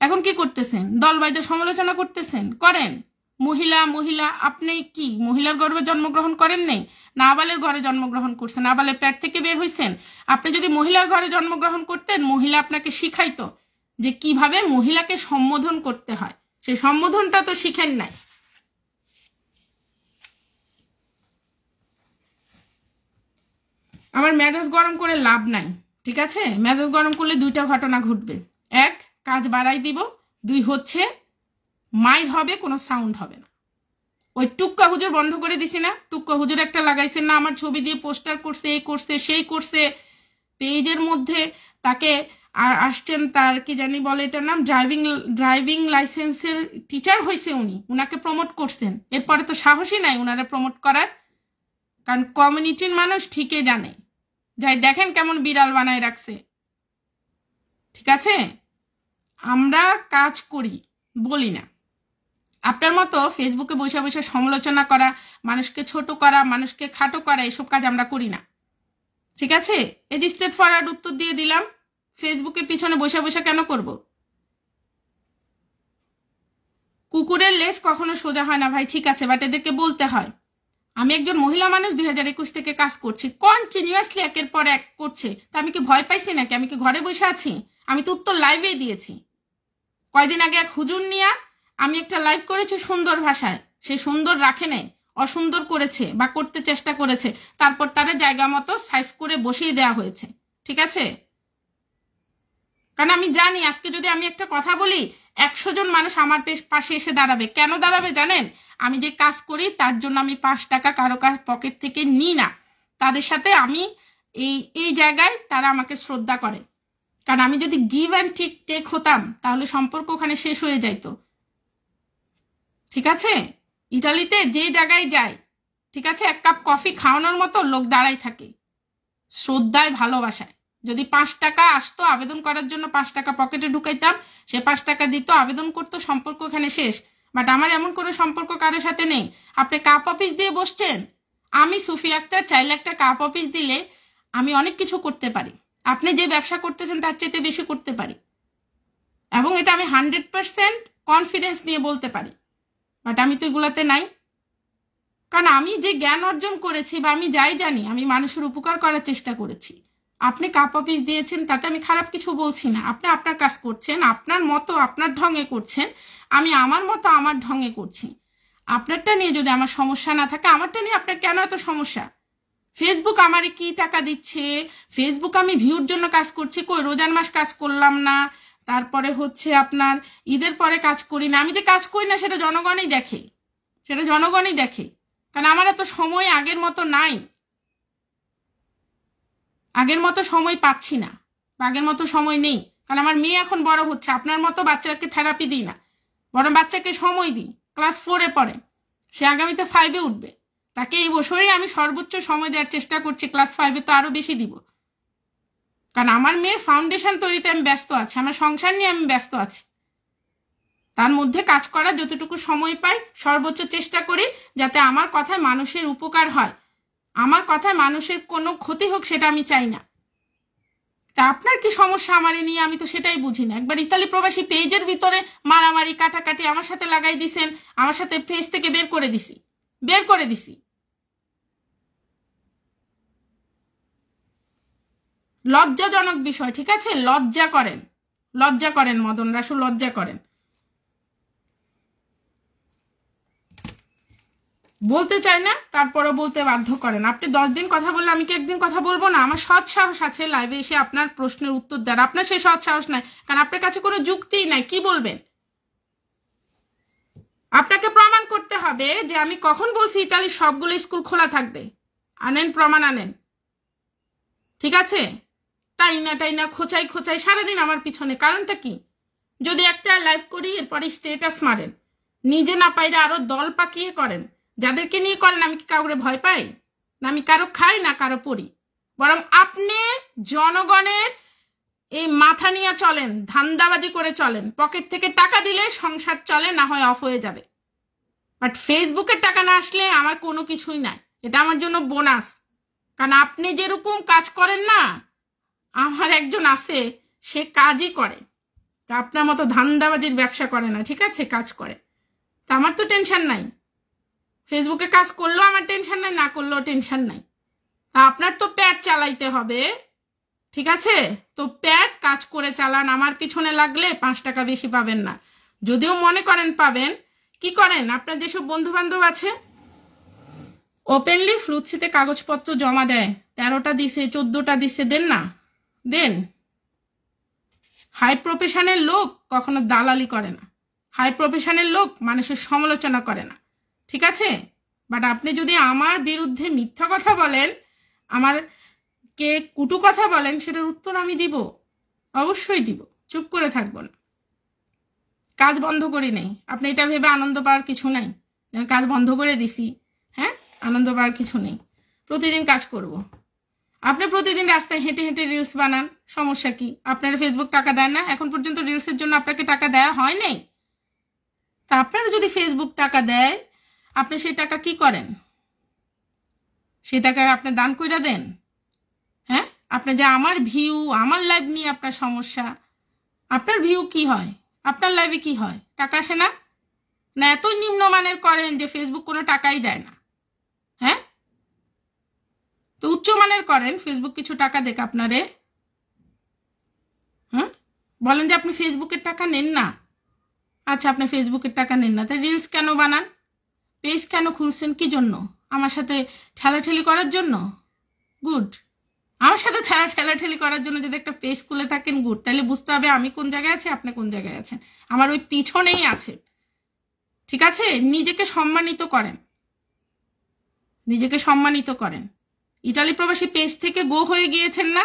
এখন কি করতেছেন? দলবাইদের সমালোচনা করতেছেন, করেন। মহিলা মহিলা, আপনি কি মহিলার গর্ভে জন্মগ্রহণ করেন নেই? নাবালের ঘরে জন্মগ্রহণ করছেন, নাবালের পেট থেকে বের হয়েছেন। আপনি যদি মহিলার ঘরে জন্মগ্রহণ করতেন, মহিলা আপনাকে শিখাইতো যে কিভাবে মহিলাকে সম্বোধন করতে হয়, সেই সম্বোধনটা তো শিখেন নাই। আমার মেজাজ গরম করে লাভ নাই, ঠিক আছে? মেজাজ গরম করলে 2টা ঘটনা ঘটবে, 1 কাজ বাড়াই দিব, 2 হচ্ছে মাইর হবে, কোনো সাউন্ড হবে না। ওই টুক্কা হুজুর বন্ধ করে দিছি না, টুক্কা হুজুর একটা লাগাইছেন না, আমার ছবি দিয়ে পোস্টার করছে, এই করছে সেই করছে, পেজের মধ্যে তাকে আসছেন, তার কি জানি বলে এটার নাম, ড্রাইভিং লাইসেন্সের টিচার হয়েছে উনি, উনাকে প্রমোট করছেন। এরপরে তো সাহসই নাই উনারা প্রমোট করার, কারণ কমিউনিটির মানুষ ঠিকই জানে, যাই দেখেন কেমন বিড়াল বানায় রাখছে, ঠিক আছে? আমরা কাজ করি, বলি না। আপনার মতো ফেসবুকে বসে বসে সমালোচনা করা, মানুষকে ছোট করা, মানুষকে খাটো করা, এসব কাজ আমরা করি না, ঠিক আছে? এই যে স্ট্রেট ফরওয়ার্ড উত্তর দিয়ে দিলাম, ফেসবুকের পিছনে বসে বসে কেন করব? কুকুরের লেজ কখনো সোজা হয় না ভাই, ঠিক আছে, বাট এদেরকে বলতে হয়। আমি একজন মহিলা মানুষ, 2021 থেকে কাজ করছি, কন্টিনিউয়াসলি একের পর এক করছে, তা আমি কি ভয় পাইছি নাকি? আমি কি ঘরে বসে আছি? আমি তো উত্তর লাইভেই দিয়েছি। কয়দিন আগে এক হুজুর নিয়া আমি একটা লাইভ করেছি সুন্দর ভাষায়, সে সুন্দর রাখে নাই, অসুন্দর করেছে বা করতে চেষ্টা করেছে, তারপর তারা জায়গা মতো সাইজ করে বসিয়ে দেওয়া হয়েছে। ঠিক আছে, কারণ আমি জানি আজকে যদি আমি একটা কথা বলি 100 জন মানুষ আমার পাশে এসে দাঁড়াবে। কেন দাঁড়াবে জানেন? আমি যে কাজ করি তার জন্য আমি 5 টাকা কারো কাছ পকেট থেকে নিই না। তাদের সাথে আমি এই জায়গায় তারা আমাকে শ্রদ্ধা করে। কারণ আমি যদি গিভ অ্যান্ড টেক হতাম তাহলে সম্পর্ক ওখানে শেষ হয়ে যাইতো। ঠিক আছে, ইটালিতে যে জায়গায় যায়, ঠিক আছে, 1 কাপ কফি খাওয়ানোর মতো লোক দাঁড়াই থাকে শ্রদ্ধায় ভালোবাসায়। যদি 5 টাকা আসতো আবেদন করার জন্য, 5 টাকা পকেটে ঢুকাইতাম, সে 5 টাকা দিত, আবেদন করতো, সম্পর্ক ওখানে শেষ। বাট আমার এমন কোনো সম্পর্ক কারোর সাথে নেই। আপনি কাপ অফিস দিয়ে বসছেন, আমি সুফি আক্তার চাইলে একটা কাপ অফিস দিলে আমি অনেক কিছু করতে পারি। আপনি যে ব্যবসা করতেছেন তার চাইতে বেশি করতে পারি, এবং এটা আমি 100% কনফিডেন্স নিয়ে বলতে পারি। বাট আমি তো এগুলাতে নাই, কারণ আমি যে জ্ঞান অর্জন করেছি বা আমি যাই জানি, আমি মানুষের উপকার করার চেষ্টা করেছি। আপনি কাপ অফিস দিয়েছেন তাতে আমি খারাপ কিছু বলছি না। আপনি আপনার কাজ করছেন, আপনার মতো আপনার ঢঙে করছেন, আমি আমার মতো আমার ঢঙে করছি। আপনারটা নিয়ে যদি আমার সমস্যা না থাকে, আমারটা নিয়ে আপনার কেন এত সমস্যা? ফেসবুক আমারে কি টাকা দিচ্ছে? ফেসবুক আমি ভিউর জন্য কাজ করছি, কই রোজার মাস কাজ করলাম না, তারপরে হচ্ছে আপনার ঈদের পরে কাজ করি না। আমি যে কাজ করি না সেটা জনগণই দেখে, সেটা জনগণই দেখে। কারণ আমার এত সময় আগের মতো নাই, আগের মতো সময় পাচ্ছি না, আগের মতো সময় নেই। কারণ আমার মেয়ে এখন বড় হচ্ছে, আপনার মতো বাচ্চাকে থেরাপি দিই না, বরং বাচ্চাকে সময় দিই। ক্লাস 4-এ পড়ে, সে আগামীতে 5-এ উঠবে, তাকে এই বছরই আমি সর্বোচ্চ সময় দেওয়ার চেষ্টা করছি। ক্লাস 5-এ তো আরো বেশি দিব, কারণ আমার মেয়ের ফাউন্ডেশন তৈরিতে আমি ব্যস্ত আছি, আমার সংসার নিয়ে আমি ব্যস্ত আছি। তার মধ্যে কাজ করার যতটুকু সময় পাই সর্বোচ্চ চেষ্টা করি যাতে আমার কথায় মানুষের উপকার হয়, আমার কথায় মানুষের কোনো ক্ষতি হোক সেটা আমি চাই না। তা আপনার কি সমস্যা আমারে নিয়ে? আমি তো সেটাই বুঝি না। একবার ইতালি প্রবাসী পেজের ভিতরে মারামারি কাটাকাটি আমার সাথে লাগাই দিছেন, আমার সাথে পেজ থেকে বের করে দিছি। লজ্জাজনক বিষয়। ঠিক আছে, লজ্জা করেন মদন রাসু, লজ্জা করেন। বলতে চাই না, তারপরে বলতে বাধ্য করেন। আপনি 10 দিন কথা বললে আমি কি একদিন কথা বলবো না? আমার সৎ সাহস আছে লাইভে এসে আপনার প্রশ্নের উত্তর দেওয়ার। আপনার সেই সৎ সাহস নাই, কারণ আপনার কাছে কোনো যুক্তিই নাই। কি বলবেন? আপনাকে প্রমাণ করতে হবে যে আমি কখন বলছি ইতালির সবগুলো স্কুল খোলা থাকবে। আনেন, প্রমাণ আনেন। ঠিক আছে, টাইনা খোঁচাই সারাদিন আমার পিছনে। কারণটা কি? যদি একটা লাইভ করি এরপরে স্টেটাস মারেন, নিজে না পাইলে আরো দল পাকিয়ে করেন। যাদেরকে নিয়ে করেন আমি কি কাউরে ভয় পাই? না আমি কারো খাই না কারো পড়ি। বরং আপনি জনগণের এই মাথা নিয়ে চলেন, ধান্দাবাজি করে চলেন। পকেট থেকে টাকা দিলে সংসার চলে, না হয় অফ হয়ে যাবে। বাট ফেসবুকের টাকা না আসলে আমার কোনো কিছুই নাই, এটা আমার জন্য বোনাস। কারণ আপনি যেরকম কাজ করেন না, আমার একজন আছে সে কাজই করে, তা আপনার মতো ধান্দাবাজির ব্যবসা করে না। ঠিক আছে, কাজ করে। তা আমার তো টেনশন নাই, ফেসবুকে কাজ করলেও আমার টেনশন নাই, না করলেও টেনশন নাই। তা আপনার তো প্যাড চালাইতে হবে, ঠিক আছে? তো প্যাড কাজ করে চালান, আমার পিছনে লাগলে 5 টাকা বেশি পাবেন না। যদিও মনে করেন পাবেন, কি করেন? আপনার যেসব বন্ধু বান্ধব আছে ওপেনলি ফ্লুৎসিতে কাগজপত্র জমা দেয়, 13টা দিছে, 14টা দিছে, দেন না, দেন। হাই প্রফেশনের লোক কখনো দালালি করে না, হাই প্রফেশনের লোক মানুষের সমালোচনা করে না। ঠিক আছে? বাট আপনি যদি আমার বিরুদ্ধে মিথ্যা কথা বলেন, আমার কে কুটু কথা বলেন, সেটার উত্তর আমি দিব, অবশ্যই দিব, চুপ করে থাকবো না। কাজ বন্ধ করি নাই, আপনি এটা ভেবে আনন্দ পাওয়ার কিছু নাই। কাজ বন্ধ করে দিছি, হ্যাঁ, আনন্দ পাওয়ার কিছু নেই। প্রতিদিন কাজ করব। আপনি প্রতিদিন রাস্তায় হেঁটে হেঁটে রিলস বানান, সমস্যা কি? আপনারা ফেসবুক টাকা দেন না? এখন পর্যন্ত রিলসের জন্য আপনাকে টাকা দেয়া হয় নাই? তা আপনারা যদি ফেসবুক টাকা দেয়, আপনি সেই টাকা কি করেন? সেই টাকা আপনি দান কইরা দেন? হ্যাঁ, আপনি যে আমার ভিউ, আমার লাইভ নিয়ে আপনার সমস্যা, আপনার ভিউ কি হয়, আপনার লাইভে কি হয়? টাকা আসে না? না এত নিম্নমানের করেন যে ফেসবুক কোনো টাকাই দেয় না? হ্যাঁ, তো উচ্চমানের করেন, ফেসবুক কিছু টাকা দেখ আপনারে। হ্যাঁ, বলেন যে আপনি ফেসবুকের টাকা নেন না, আচ্ছা, আপনি ফেসবুকের টাকা নেন না, তাই রিলস কেন বানান? পেজ কেন খুলছেন? কি জন্য? আমার সাথে ঠেলাঠেলি করার জন্য? গুড। আমার সাথে ঠেলাঠেলি করার জন্য যদি একটা পেজ খুলে থাকেন, গুড। তাহলে বুঝতে হবে আমি কোন জায়গায় আছি, আপনি কোন জায়গায় আছেন। আমার ওই পিছনেই আছে। ঠিক আছে? নিজেকে সম্মানিত করেন, নিজেকে সম্মানিত করেন। ইতালি প্রবাসী পেজ থেকে গো হয়ে গিয়েছেন না?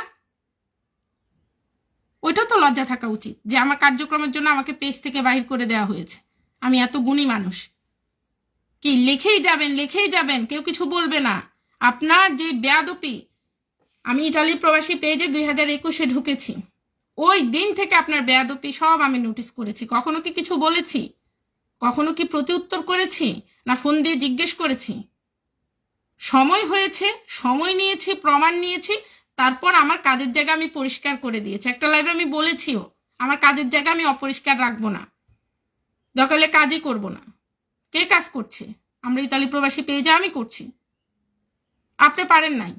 ওইটা তো লজ্জা থাকা উচিত যে আমার কার্যক্রমের জন্য আমাকে পেজ থেকে বাহির করে দেওয়া হয়েছে। আমি এত গুণী মানুষ। কি লিখেই যাবেন, কেউ কিছু বলবে না। আপনার যে বেয়াদপি, আমি ইতালি প্রবাসী পেজে 2021-এ ঢুকেছি, ওই দিন থেকে আপনার বেয়াদপি সব আমি নোটিস করেছি। কখনো কি কিছু বলেছি? কখনো কি প্রতিউত্তর করেছি? না ফোন দিয়ে জিজ্ঞেস করেছি? সময় হয়েছে, সময় নিয়েছি, প্রমাণ নিয়েছি, তারপর আমার কাজের জায়গা আমি পরিষ্কার করে দিয়েছি। একটা লাইভে আমি বলেছিও আমার কাজের জায়গা আমি অপরিষ্কার রাখবো না, দরকার হলে কাজই করবো না। কে কাজ করছে? আমরা ইতালি প্রবাসী পেজে আমি করছি, আপনি পারেন নাই।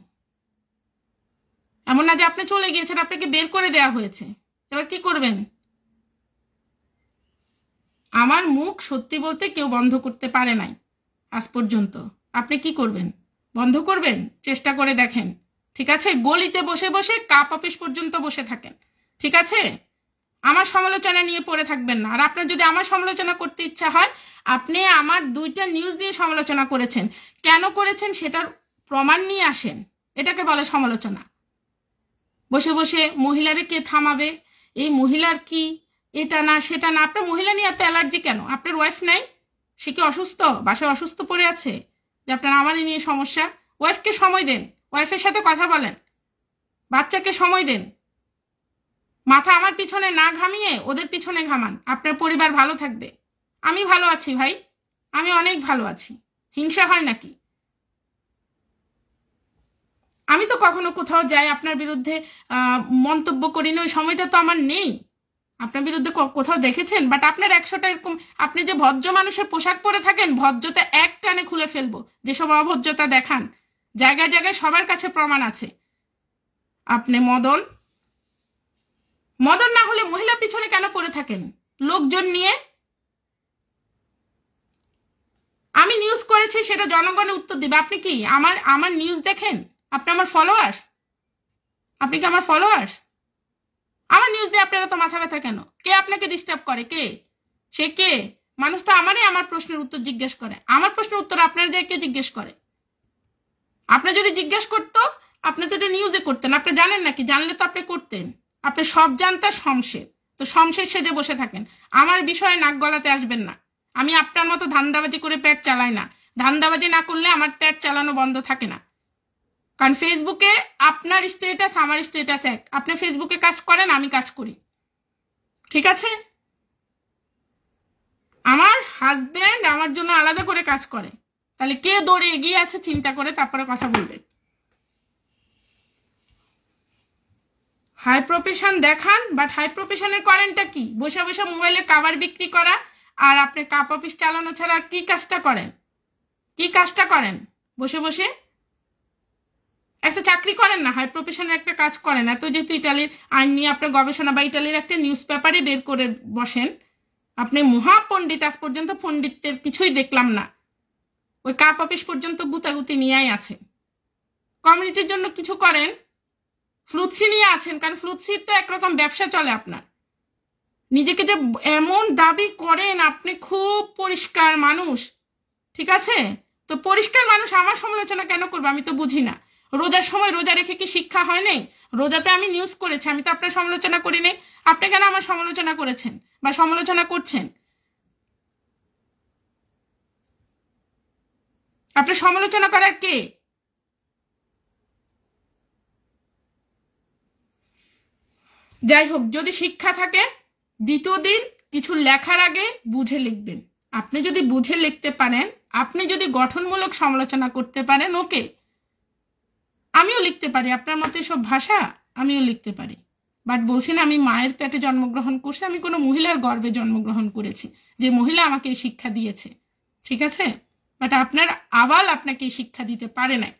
এমন না যে আপনি চলে গিয়েছেন, আপনাকে বের করে দেওয়া হয়েছে। এবার কি করবেন? আমার মুখ সত্যি বলতে কেউ বন্ধ করতে পারে নাই আজ পর্যন্ত। আপনি কি করবেন? বন্ধ করবেন? চেষ্টা করে দেখেন। ঠিক আছে? গলিতে বসে বসে কাপ অফিস পর্যন্ত বসে থাকেন। ঠিক আছে? আমার সমালোচনা নিয়ে পড়ে থাকবেন না। আর আপনার যদি আমার সমালোচনা করতে ইচ্ছা হয়, আপনি আমার 2টা নিউজ দিয়ে সমালোচনা করেছেন, কেন করেছেন সেটার প্রমাণ নিয়ে আসেন। এটাকে বলে সমালোচনা। বসে বসে মহিলারে কে থামাবে, এই মহিলার কি, এটা না সেটা না। আপনার মহিলা নিয়ে এত অ্যালার্জি কেন? আপনার ওয়াইফ নাই? সে কি অসুস্থ? বাসায় অসুস্থ পড়ে আছে যে আপনার আমারই নিয়ে সমস্যা? ওয়াইফকে সময় দেন, ওয়াইফের সাথে কথা বলেন, বাচ্চাকে সময় দেন। মাথা আমার পিছনে না ঘামিয়ে ওদের পিছনে ঘামান, আপনার পরিবার ভালো থাকবে। আমি ভালো আছি ভাই, আমি অনেক ভালো আছি। হিংসা হয় নাকি? আমি তো কখনো কোথাও যাই আপনার বিরুদ্ধে মন্তব্য করি না, ওই সময়টা তো আমার নেই। আপনার বিরুদ্ধে কোথাও দেখেছেন? বাট আপনার 100টা এরকম, আপনি যে ভদ্র মানুষের পোশাক পরে থাকেন, ভদ্রতা এক টানে খুলে ফেলবো। যেসব অভদ্রতা দেখান, জায়গায় জায়গায় সবার কাছে প্রমাণ আছে। আপনি মদন না হলে মহিলা পিছনে কেন পড়ে থাকেন লোকজন নিয়ে? আমি নিউজ করেছি, সেটা জনগণের উত্তর দিবে। আপনি কি আমার নিউজ দেখেন? আপনি আমার ফলোয়ার্স? আপনি কি আমার ফলোয়ার্স? আমার নিউজ দিয়ে আপনারা তো মাথা ব্যথা কেন? কে আপনাকে ডিস্টার্ব করে? কে সে? কে? মানুষ তো আমারই আমার প্রশ্নের উত্তর জিজ্ঞেস করে। আমার প্রশ্নের উত্তর আপনার যে কে জিজ্ঞেস করে? আপনি যদি জিজ্ঞেস করতো, আপনি তো এটা নিউজে করতেন। আপনি জানেন নাকি? জানলে তো আপনি করতেন। আপনি সব জানতা শমশের, তো শমশের সেজে বসে থাকেন। আমার বিষয়ে নাক গলাতে আসবেন না। আমি আপনার মতো ধান্দাবাজি করে পেট চালাই না। ধান্দাবাজি না করলে আমার পেট চালানো বন্ধ থাকে না। কারণ ফেসবুকে আপনার স্ট্যাটাস আমার স্ট্যাটাস এক। আপনি ফেসবুকে কাজ করেন, আমি কাজ করি। ঠিক আছে? আমার হাজবেন্ড আমার জন্য আলাদা করে কাজ করে। তাহলে কে দৌড়ে এগিয়ে আছে চিন্তা করে তারপরে কথা বলবেন। হাই প্রফেশন দেখান, বাট হাই প্রফেশনের করেনটা কি? বসে বসে মোবাইলের কাভার বিক্রি করা আর আপনি কাপ অফিস চালানো ছাড়া আর কি কাজটা করেন? কি কাজটা করেন? বসে বসে একটা চাকরি করেন না, হাই প্রফেশনের একটা কাজ করেন। এত যেহেতু ইটালির আইন নিয়ে আপনার গবেষণা, বা ইটালির একটা নিউজ পেপারে বের করে বসেন, আপনি মহাপণ্ডিত। আজ পর্যন্ত পণ্ডিতের কিছুই দেখলাম না। ওই কাপ অফিস পর্যন্ত গুতাগুতি নিয়েই আছে। কমিউনিটির জন্য কিছু করেন, ফ্লুৎসি নিয়ে আছেন, কারণ ফ্লুৎসির তো একরকম ব্যবসা চলে আপনার। নিজেকে যে এমন দাবি করেন আপনি খুব পরিষ্কার মানুষ, ঠিক আছে? তো পরিষ্কার মানুষ আমার সমালোচনা কেন করবে? আমি তো বুঝি না। রোজার সময় রোজা রেখে কি শিক্ষা হয় নাই? রোজাতে আমি নিউজ করেছি, আমি তো আপনার সমালোচনা করি নাই। আপনি কেন আমার সমালোচনা করেছেন বা সমালোচনা করছেন? আপনার সমালোচনা করার কে? যাই হোক, যদি শিক্ষা থাকে, দ্বিতীয় দিন কিছু লেখার আগে বুঝে লিখবেন। আপনি যদি বুঝে লিখতে পারেন, আপনি যদি গঠনমূলক সমালোচনা করতে পারেন, ওকে, আমিও লিখতে পারি আপনার মতো সব ভাষা, আমিও লিখতে পারি। বাট বলছি না আমি মায়ের পেটে জন্মগ্রহণ করছি, আমি কোনো মহিলার গর্ভে জন্মগ্রহণ করেছি, যে মহিলা আমাকে এই শিক্ষা দিয়েছে। ঠিক আছে? বাট আপনার আবাল আপনাকে এই শিক্ষা দিতে পারে না।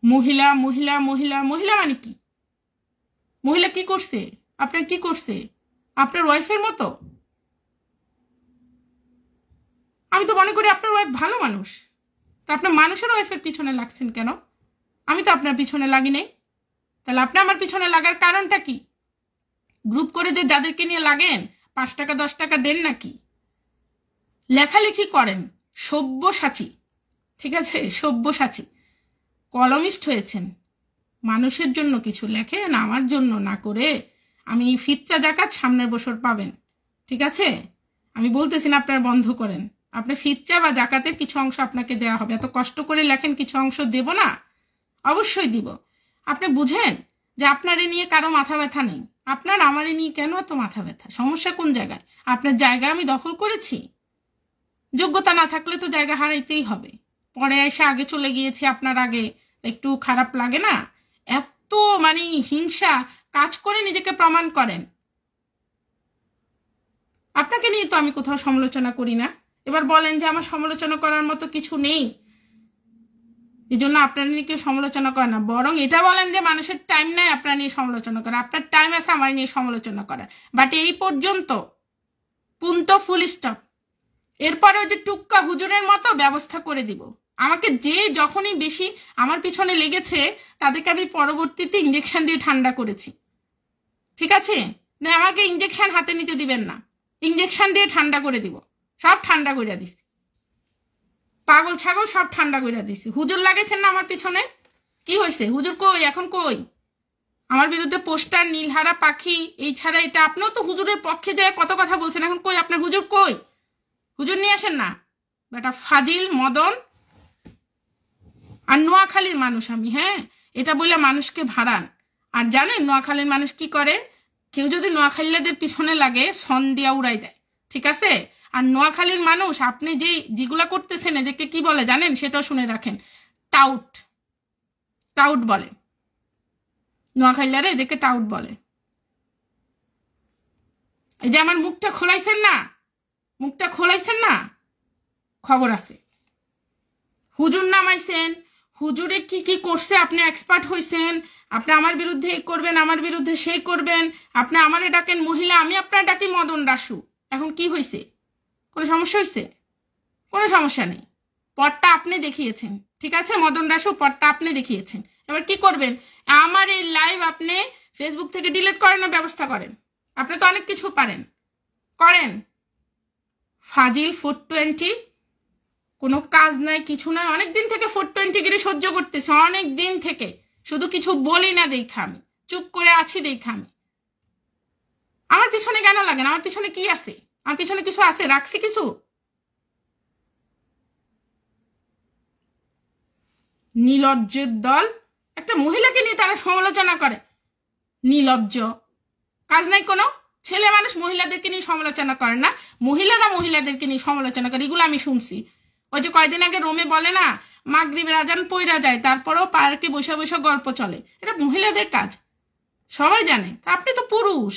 মহিলা মহিলা মহিলা মহিলা মানে কি? মহিলা কি করছে? আপনার কি করছে? আপনার ওয়াইফের মতো? আমি তো মনে করি আপনার ওয়াইফ ভালো মানুষ। তো আপনার মানুষের ওয়াইফের পিছনে লাগছেন কেন? আমি তো আপনার পিছনে লাগি নাই। তাহলে আপনি আমার পিছনে লাগার কারণটা কি? গ্রুপ করে যে যাদেরকে নিয়ে লাগেন 5 টাকা 10 টাকা দেন নাকি? লেখালেখি করেন, সব্যসাচী, ঠিক আছে, সব্যসাচী, কলমিস্ট হয়েছেন, মানুষের জন্য কিছু লেখেন, আমার জন্য না করে। আমি ফিতরা জাকাত সামনের বছর পাবেন, ঠিক আছে? আমি বলতেছি না আপনার বন্ধ করেন, আপনি ফিতরা বা জাকাতের কিছু অংশ আপনাকে দেওয়া হবে। এত কষ্ট করে লেখেন, কিছু অংশ দেব না? অবশ্যই দিব। আপনি বুঝেন যে আপনার এ নিয়ে কারো মাথা ব্যথা নেই, আপনার আমার এ নিয়ে কেন এত মাথা ব্যথা? সমস্যা কোন জায়গায়? আপনার জায়গা আমি দখল করেছি, যোগ্যতা না থাকলে তো জায়গা হারাইতেই হবে। পরে এসে আগে চলে গিয়েছি আপনার আগে, একটু খারাপ লাগে না? এত মানে হিংসা কাজ করে নিজেকে প্রমাণ করেন। আপনাকে নিয়ে তো আমি কোথাও সমালোচনা করি না। এবার বলেন যে আমার সমালোচনা করার মতো কিছু নেই, এই জন্য আপনার নিয়ে কেউ সমালোচনা করে না। বরং এটা বলেন যে মানুষের টাইম নাই আপনার নিয়ে সমালোচনা করা। আপনার টাইম আছে আমার নিয়ে সমালোচনা করা, বাট এই পর্যন্ত, পুনতো, ফুল স্টপ। এরপরে ওই যে টুক্কা হুজুরের মতো ব্যবস্থা করে দিব। আমাকে যে যখনই বেশি আমার পিছনে লেগেছে তাদেরকে আমি পরবর্তীতে ইঞ্জেকশন দিয়ে ঠান্ডা করেছি, ঠিক আছে? না, আমাকে ইঞ্জেকশন হাতে নিতে দিবেন না, ইঞ্জেকশন দিয়ে ঠান্ডা করে দিব। সব ঠান্ডা করে দিছি, পাগল ছাগল সব ঠান্ডা করে দিছি। হুজুর লাগেছেন না আমার পিছনে, কি হয়েছে? হুজুর কই? এখন কই? আমার বিরুদ্ধে পোস্টার, নীলহারা পাখি, এই ছাড়া এটা। আপনিও তো হুজুরের পক্ষে যায় কত কথা বলছেন, এখন কই আপনার হুজুর? কই হুজুর? নিয়ে আসেন না, বেটা ফাজিল মদন। আর নোয়াখালীর মানুষ আমি, হ্যাঁ, এটা বলে মানুষকে ভাড়ান। আর জানেন নোয়াখালীর মানুষ কি করে? কেউ যদি নোয়াখালীদের পিছনে লাগে সন দিয়া উড়াই দেয়, ঠিক আছে? আর নোয়াখালীর মানুষ আপনি যেগুলা করতেছেন এদেরকে কি বলে জানেন? সেটাও শুনে রাখেন, টাউট। টাউট বলে নোয়াখালীরা, এদেরকে টাউট বলে। এই যে আমার মুখটা খোলাইছেন না, মুখটা খোলাইছেন না, খবর আছে। হুজুর নামাইছেন, হুজুরে কি কি করছে আপনি এক্সপার্ট হইছেন। আপনি আমার বিরুদ্ধে এই করবেন, আমার বিরুদ্ধে সেই করবেন। আপনি আমারে ডাকেন মহিলা, আমি আপনার ডাকি মদন রাসু। এখন কি হয়েছে? কোনো সমস্যা হয়েছে? কোনো সমস্যা নেই, পথটা আপনি দেখিয়েছেন, ঠিক আছে? মদন রাসু, পথটা আপনি দেখিয়েছেন। এবার কি করবেন? আমার এই লাইভ আপনি ফেসবুক থেকে ডিলিট করানোর ব্যবস্থা করেন। আপনি তো অনেক কিছু পারেন, করেন। ফাজিল 420, কোনো কাজ নাই, কিছু নাই। অনেকদিন থেকে 420 গিরি সহ্য করতেছে, অনেক দিন থেকে। শুধু কিছু বলি না দেখা আমি, চুপ করে আছি দেখা আমি। আমার পিছনে কেন লাগেন? আমার পিছনে কি আছে? আমার পিছনে কিছু আছে? রাখছি কিছু? নির্লজ্জের দল, একটা মহিলাকে নিয়ে তারা সমালোচনা করে। নির্লজ্জ, কাজ নাই কোনো। ছেলে মানুষ মহিলাদেরকে নিয়ে সমালোচনা করে না, মহিলারা মহিলাদেরকে নিয়ে সমালোচনা করে, এগুলো আমি শুনছি। ওই যে কয়দিন আগে রোমে বলে না, মাগরিবের আজান পইরা যায় তারপরেও পার্কে বসে বসে গল্প চলে, এটা মহিলাদের কাজ, সবাই জানে। আপনি তো পুরুষ,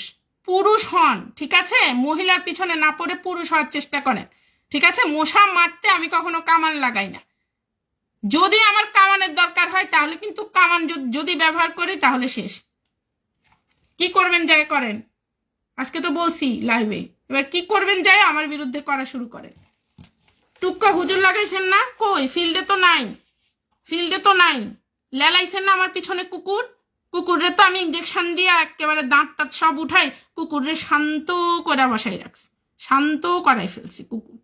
পুরুষ হন, ঠিক আছে? মহিলার পিছনে না পড়ে পুরুষ হওয়ার চেষ্টা করেন, ঠিক আছে? মশা মারতে আমি কখনো কামান লাগাই না। যদি আমার কামানের দরকার হয় তাহলে কিন্তু কামান যদি ব্যবহার করি তাহলে শেষ। কি করবেন যায় করেন, আজকে তো বলছি লাইভে। এবার কি করবেন যায় আমার বিরুদ্ধে করা শুরু করে। টুক্কা হুজুর লাগাইছেন না, কই? ফিল্ডে তো নাই, ফিল্ডে তো নাই। লেলাইছেন না আমার পিছনে কুকুর, কুকুরে তো আমি ইঞ্জেকশন দিয়ে একেবারে দাঁত টাত সব উঠাই কুকুরে শান্ত করে বসাই রাখছি, শান্ত করাই ফেলছি। কুকুর,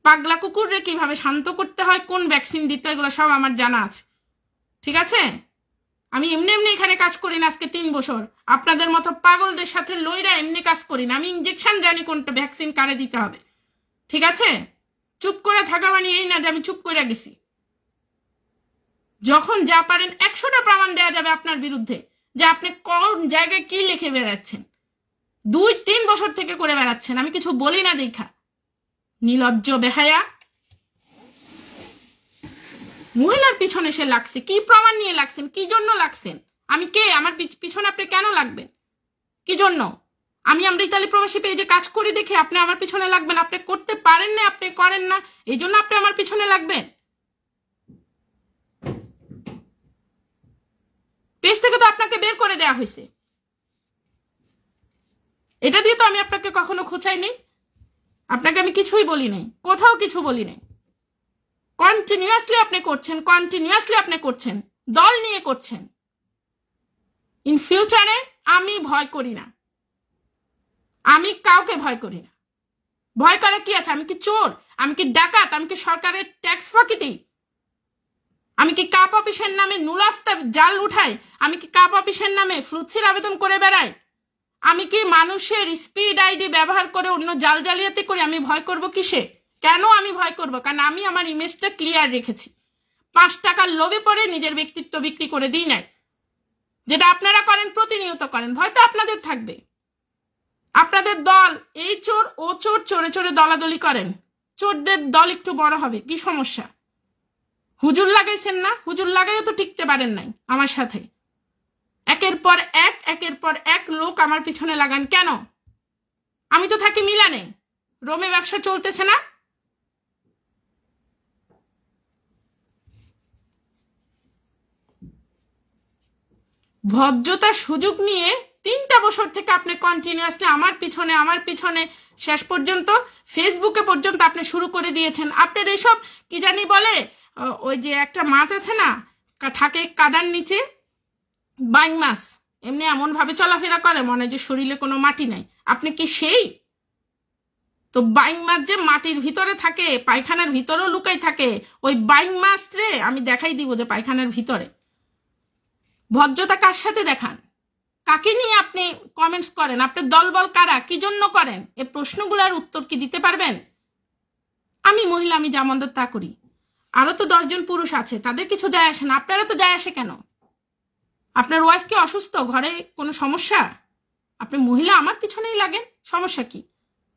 পাগলা কুকুরে কিভাবে শান্ত করতে হয়, কোন ভ্যাকসিন দিতে, এগুলো সব আমার জানা আছে, ঠিক আছে? আমি এমনি এমনি এখানে কাজ করি না আজকে 3 বছর। আপনাদের মতো পাগলদের সাথে লইরা এমনি কাজ করি না। আমি ইঞ্জেকশন জানি কোনটা ভ্যাকসিন কারে দিতে হবে, ঠিক আছে? চুপ করে থাকা মানে এই না যে আমি চুপ করে গেছি। যখন যা পারেন 100টা প্রমাণ দেওয়া যাবে আপনার বিরুদ্ধে যে আপনি কোন জায়গায় কি লিখে বেড়াচ্ছেন, 2-3 বছর থেকে করে বেড়াচ্ছেন, আমি কিছু বলি না দেখা। নির্লজ্জ বেহায়া, মহিলার পিছনে সে লাগছে, কি প্রমাণ নিয়ে লাগছেন, কি জন্য লাগছেন? আমি কে? আমার পিছনে আপনি কেন লাগবেন? কি জন্য? আমি ইতালি প্রবাসী পেজে কাজ করি দেখে আপনি আমার পিছনে লাগবেন? আপনি করতে পারেন না, আপনি করেন না, এই জন্য আপনি আমার পিছনে লাগবেন? পেজ থেকে তো আপনাকে বের করে দেওয়া হয়েছে। এটা দিয়ে তো আমি আপনাকে কখনো খোঁচাইনি, আপনাকে আমি কিছুই বলি নাই, কোথাও কিছু বলি নাই। কন্টিনিউয়াসলি আপনি করছেন, দল নিয়ে করছেন। ইন ফিউচারে আমি ভয় করি না, আমি কাউকে ভয় করি না। ভয় করা কি আছে? আমি কি চোর? আমি কি ডাকাত? আমি কি সরকারের ট্যাক্স ফাঁকি? আমি কি কাপ অফিসের নামে নুলাস্তা জাল উঠাই? আমি কি কাপ অফিসের নামে ফ্রুৎসির আবেদন করে বেড়াই? আমি কি মানুষের স্পিড আইডি ব্যবহার করে অন্য জাল জালিয়াতি করি? আমি ভয় করব কিসে? কেন আমি ভয় করব? কারণ আমি আমার ইমেজটা ক্লিয়ার রেখেছি। 5 টাকার লোভে পড়ে নিজের ব্যক্তিত্ব বিক্রি করে দিই নাই, যেটা আপনারা করেন, প্রতিনিয়ত করেন। ভয় তো আপনাদের থাকবে। আপনাদের দল এই চোর ও চোর, চোরে চোরে দলাদলি করেন। চোরদের দল একটু বড় হবে, কি সমস্যা? হুজুর লাগাইছেন না? হুজুর লাগাইও তো টিকতে পারেন নাই আমার সাথে। একের পর এক লোক আমার পিছনে লাগান কেন? আমি তো থাকি মিলানে, রোমে ব্যবসা চলতেছে না? ভদ্রতার সুযোগ নিয়ে 3টা বছর থেকে আপনি কন্টিনিউয়াসলি আমার পিছনে শেষ পর্যন্ত ফেসবুকে পর্যন্ত আপনি শুরু করে দিয়েছেন। আপনার এইসব কি জানি বলে, ওই যে একটা মাছ আছে না, থাকে কাদার নিচে, বাইং মাছ, এমনি এমন ভাবে চলাফেরা করে মনে হয় যে শরীরে কোনো মাটি নাই। আপনি কি সেই? তো বাইং মাছ যে মাটির ভিতরে থাকে, পায়খানার ভিতরেও লুকাই থাকে, ওই বাইং মাছ রে আমি দেখাই দিব যে পায়খানার ভিতরে। ভদ্রতা কার সাথে দেখান? কাকে নিয়ে আপনি কমেন্টস করেন? আপনার দলবল কারা? কি জন্য করেন? এই প্রশ্নগুলোর উত্তর কি দিতে পারবেন? আমি মহিলা, আমি যা মন্দ তা করি। আরো তো 10 জন পুরুষ আছে, তাদের কিছু যায় আসে না, আপনারা তো যায় আসে কেন? আপনার ওয়াইফ কি অসুস্থ? ঘরে কোনো সমস্যা? আপনি মহিলা, আমার পিছনেই লাগেন, সমস্যা কি?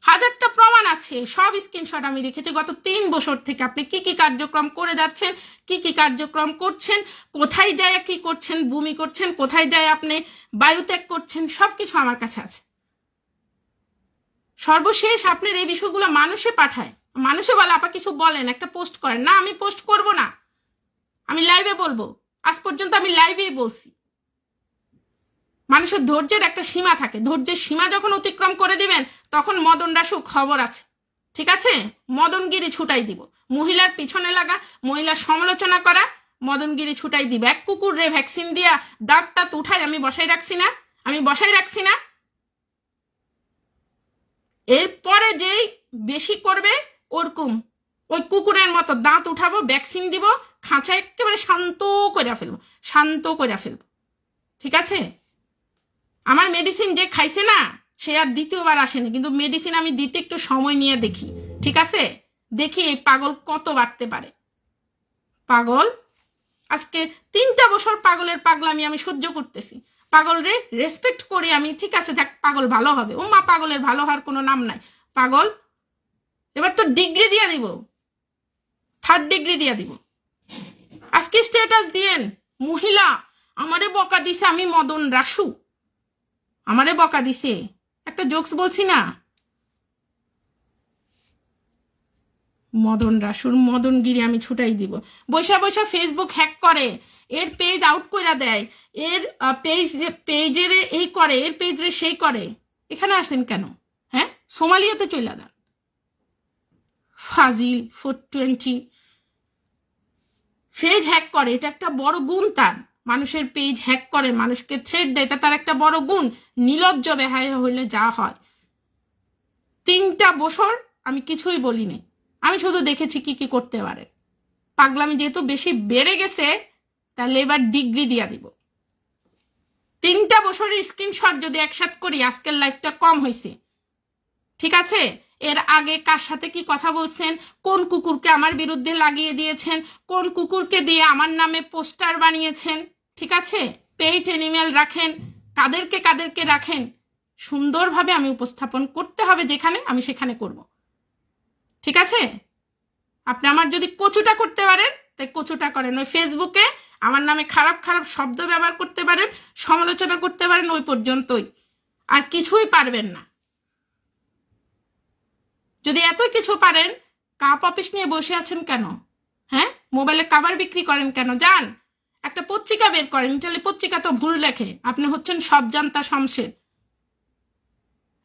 1000টা প্রমাণ আছে, সব স্ক্রিনশট আমি রেখেছি গত 3 বছর থেকে। আপনি কি কি কার্যক্রম করে যাচ্ছেন, কি কি কার্যক্রম করছেন, কোথায় যায় কি করছেন, বমি করছেন, কোথায় যায় আপনি বায়ুত্যাগ করছেন, সবকিছু আমার কাছে আছে। সর্বশেষ আপনার এই বিষয়গুলো মানুষে পাঠায়, মানুষে বলে আপা কিছু বলেন, একটা পোস্ট করেন না। আমি পোস্ট করব না, আমি লাইভে বলবো। আজ পর্যন্ত আমি লাইভেই বলছি। মানুষের ধৈর্যের একটা সীমা থাকে, ধৈর্যের সীমা যখন অতিক্রম করে দিবেন তখন মদন রাসু খবর আছে, ঠিক আছে? মদনগিরি ছুটাই দিব। মহিলার পিছনে লাগা, মহিলার সমালোচনা করা, মদনগিরি ছুটাই দিব। এক কুকুর রে ভ্যাকসিন দিয়া দাঁতটা উঠাই আমি বসাই রাখছি না। এরপরে যেই বেশি করবে ওরকম ওই কুকুরের মতো দাঁত উঠাবো, ভ্যাকসিন দিব, খাঁচা একেবারে শান্ত করে ফেলবো, ঠিক আছে? আমার মেডিসিন যে খাইছে না সে আর দ্বিতীয়বার আসেনি, কিন্তু মেডিসিন আমি দিতে একটু সময় নিয়ে দেখি, ঠিক আছে? দেখি এই পাগল কত বাড়তে পারে। পাগল আজকে 3টা বছর পাগলের পাগলামি আমি সহ্য করতেছি। পাগল রে রেসপেক্ট করি আমি, ঠিক আছে, যাক পাগল ভালো হবে। ও মা, পাগলের ভালো হওয়ার কোনো নাম নাই। পাগল এবার তো ডিগ্রি দিয়ে দিব, 3rd ডিগ্রি দিয়ে দিব। আজকে স্ট্যাটাস দিয়েন মহিলা আমারে বকা দিছে, আমি মদন রাসু, আমারে বকা দিছে, একটা জোকস বলছি না, মদন রাসুর মদনগিরি আমি ছুটাই দিব। বৈশা ফেসবুক হ্যাক করে, এর পেজ আউট কইরা দেয়, এর পেজের এই করে, এর পেজে সেই করে। এখানে আসেন কেন? হ্যাঁ, সোমালিয়াতে চলে যান। ফাজিল 420 পেজ হ্যাক করে, এটা একটা বড় গুণ তার। মানুষের পেজ হ্যাক করে, মানুষকে থ্রেড দেয়, এটা তার একটা বড় গুণ। নির্লজ্জ বেহায়া হইলে যা হয়। 3টা বছর আমি কিছুই বলিনি, আমি শুধু দেখেছি কি কি করতে পারে। পাগলামি যেহেতু বেশি বেড়ে গেছে, তাহলে এবার ডিগ্রি দিয়া দিব। 3টা বছরের স্ক্রিনশট যদি একসাথ করি, আজকের লাইফটা কম হয়েছে, ঠিক আছে? এর আগে কার সাথে কি কথা বলছেন, কোন কুকুরকে আমার বিরুদ্ধে লাগিয়ে দিয়েছেন, কোন কুকুরকে দিয়ে আমার নামে পোস্টার বানিয়েছেন, ঠিক আছে? পেইড এনিমেল রাখেন, কাদেরকে রাখেন, সুন্দরভাবে আমি উপস্থাপন করতে হবে, যেখানে আমি সেখানে করব, ঠিক আছে? আপনি আমার যদি কচুটা করতে পারেন তাই কচুটা করেন। ওই ফেসবুকে আমার নামে খারাপ শব্দ ব্যবহার করতে পারেন, সমালোচনা করতে পারেন, ওই পর্যন্তই, আর কিছুই পারবেন না। যদি এত কিছু পারেন, কাপ অফিস নিয়ে বসে আছেন কেন? হ্যাঁ, মোবাইলে কাবার বিক্রি করেন কেন? যান একটা পত্রিকা বের করেন। ইটালি পত্রিকা তো ভুল লেখে, আপনি হচ্ছেন সব জানতা শমশের।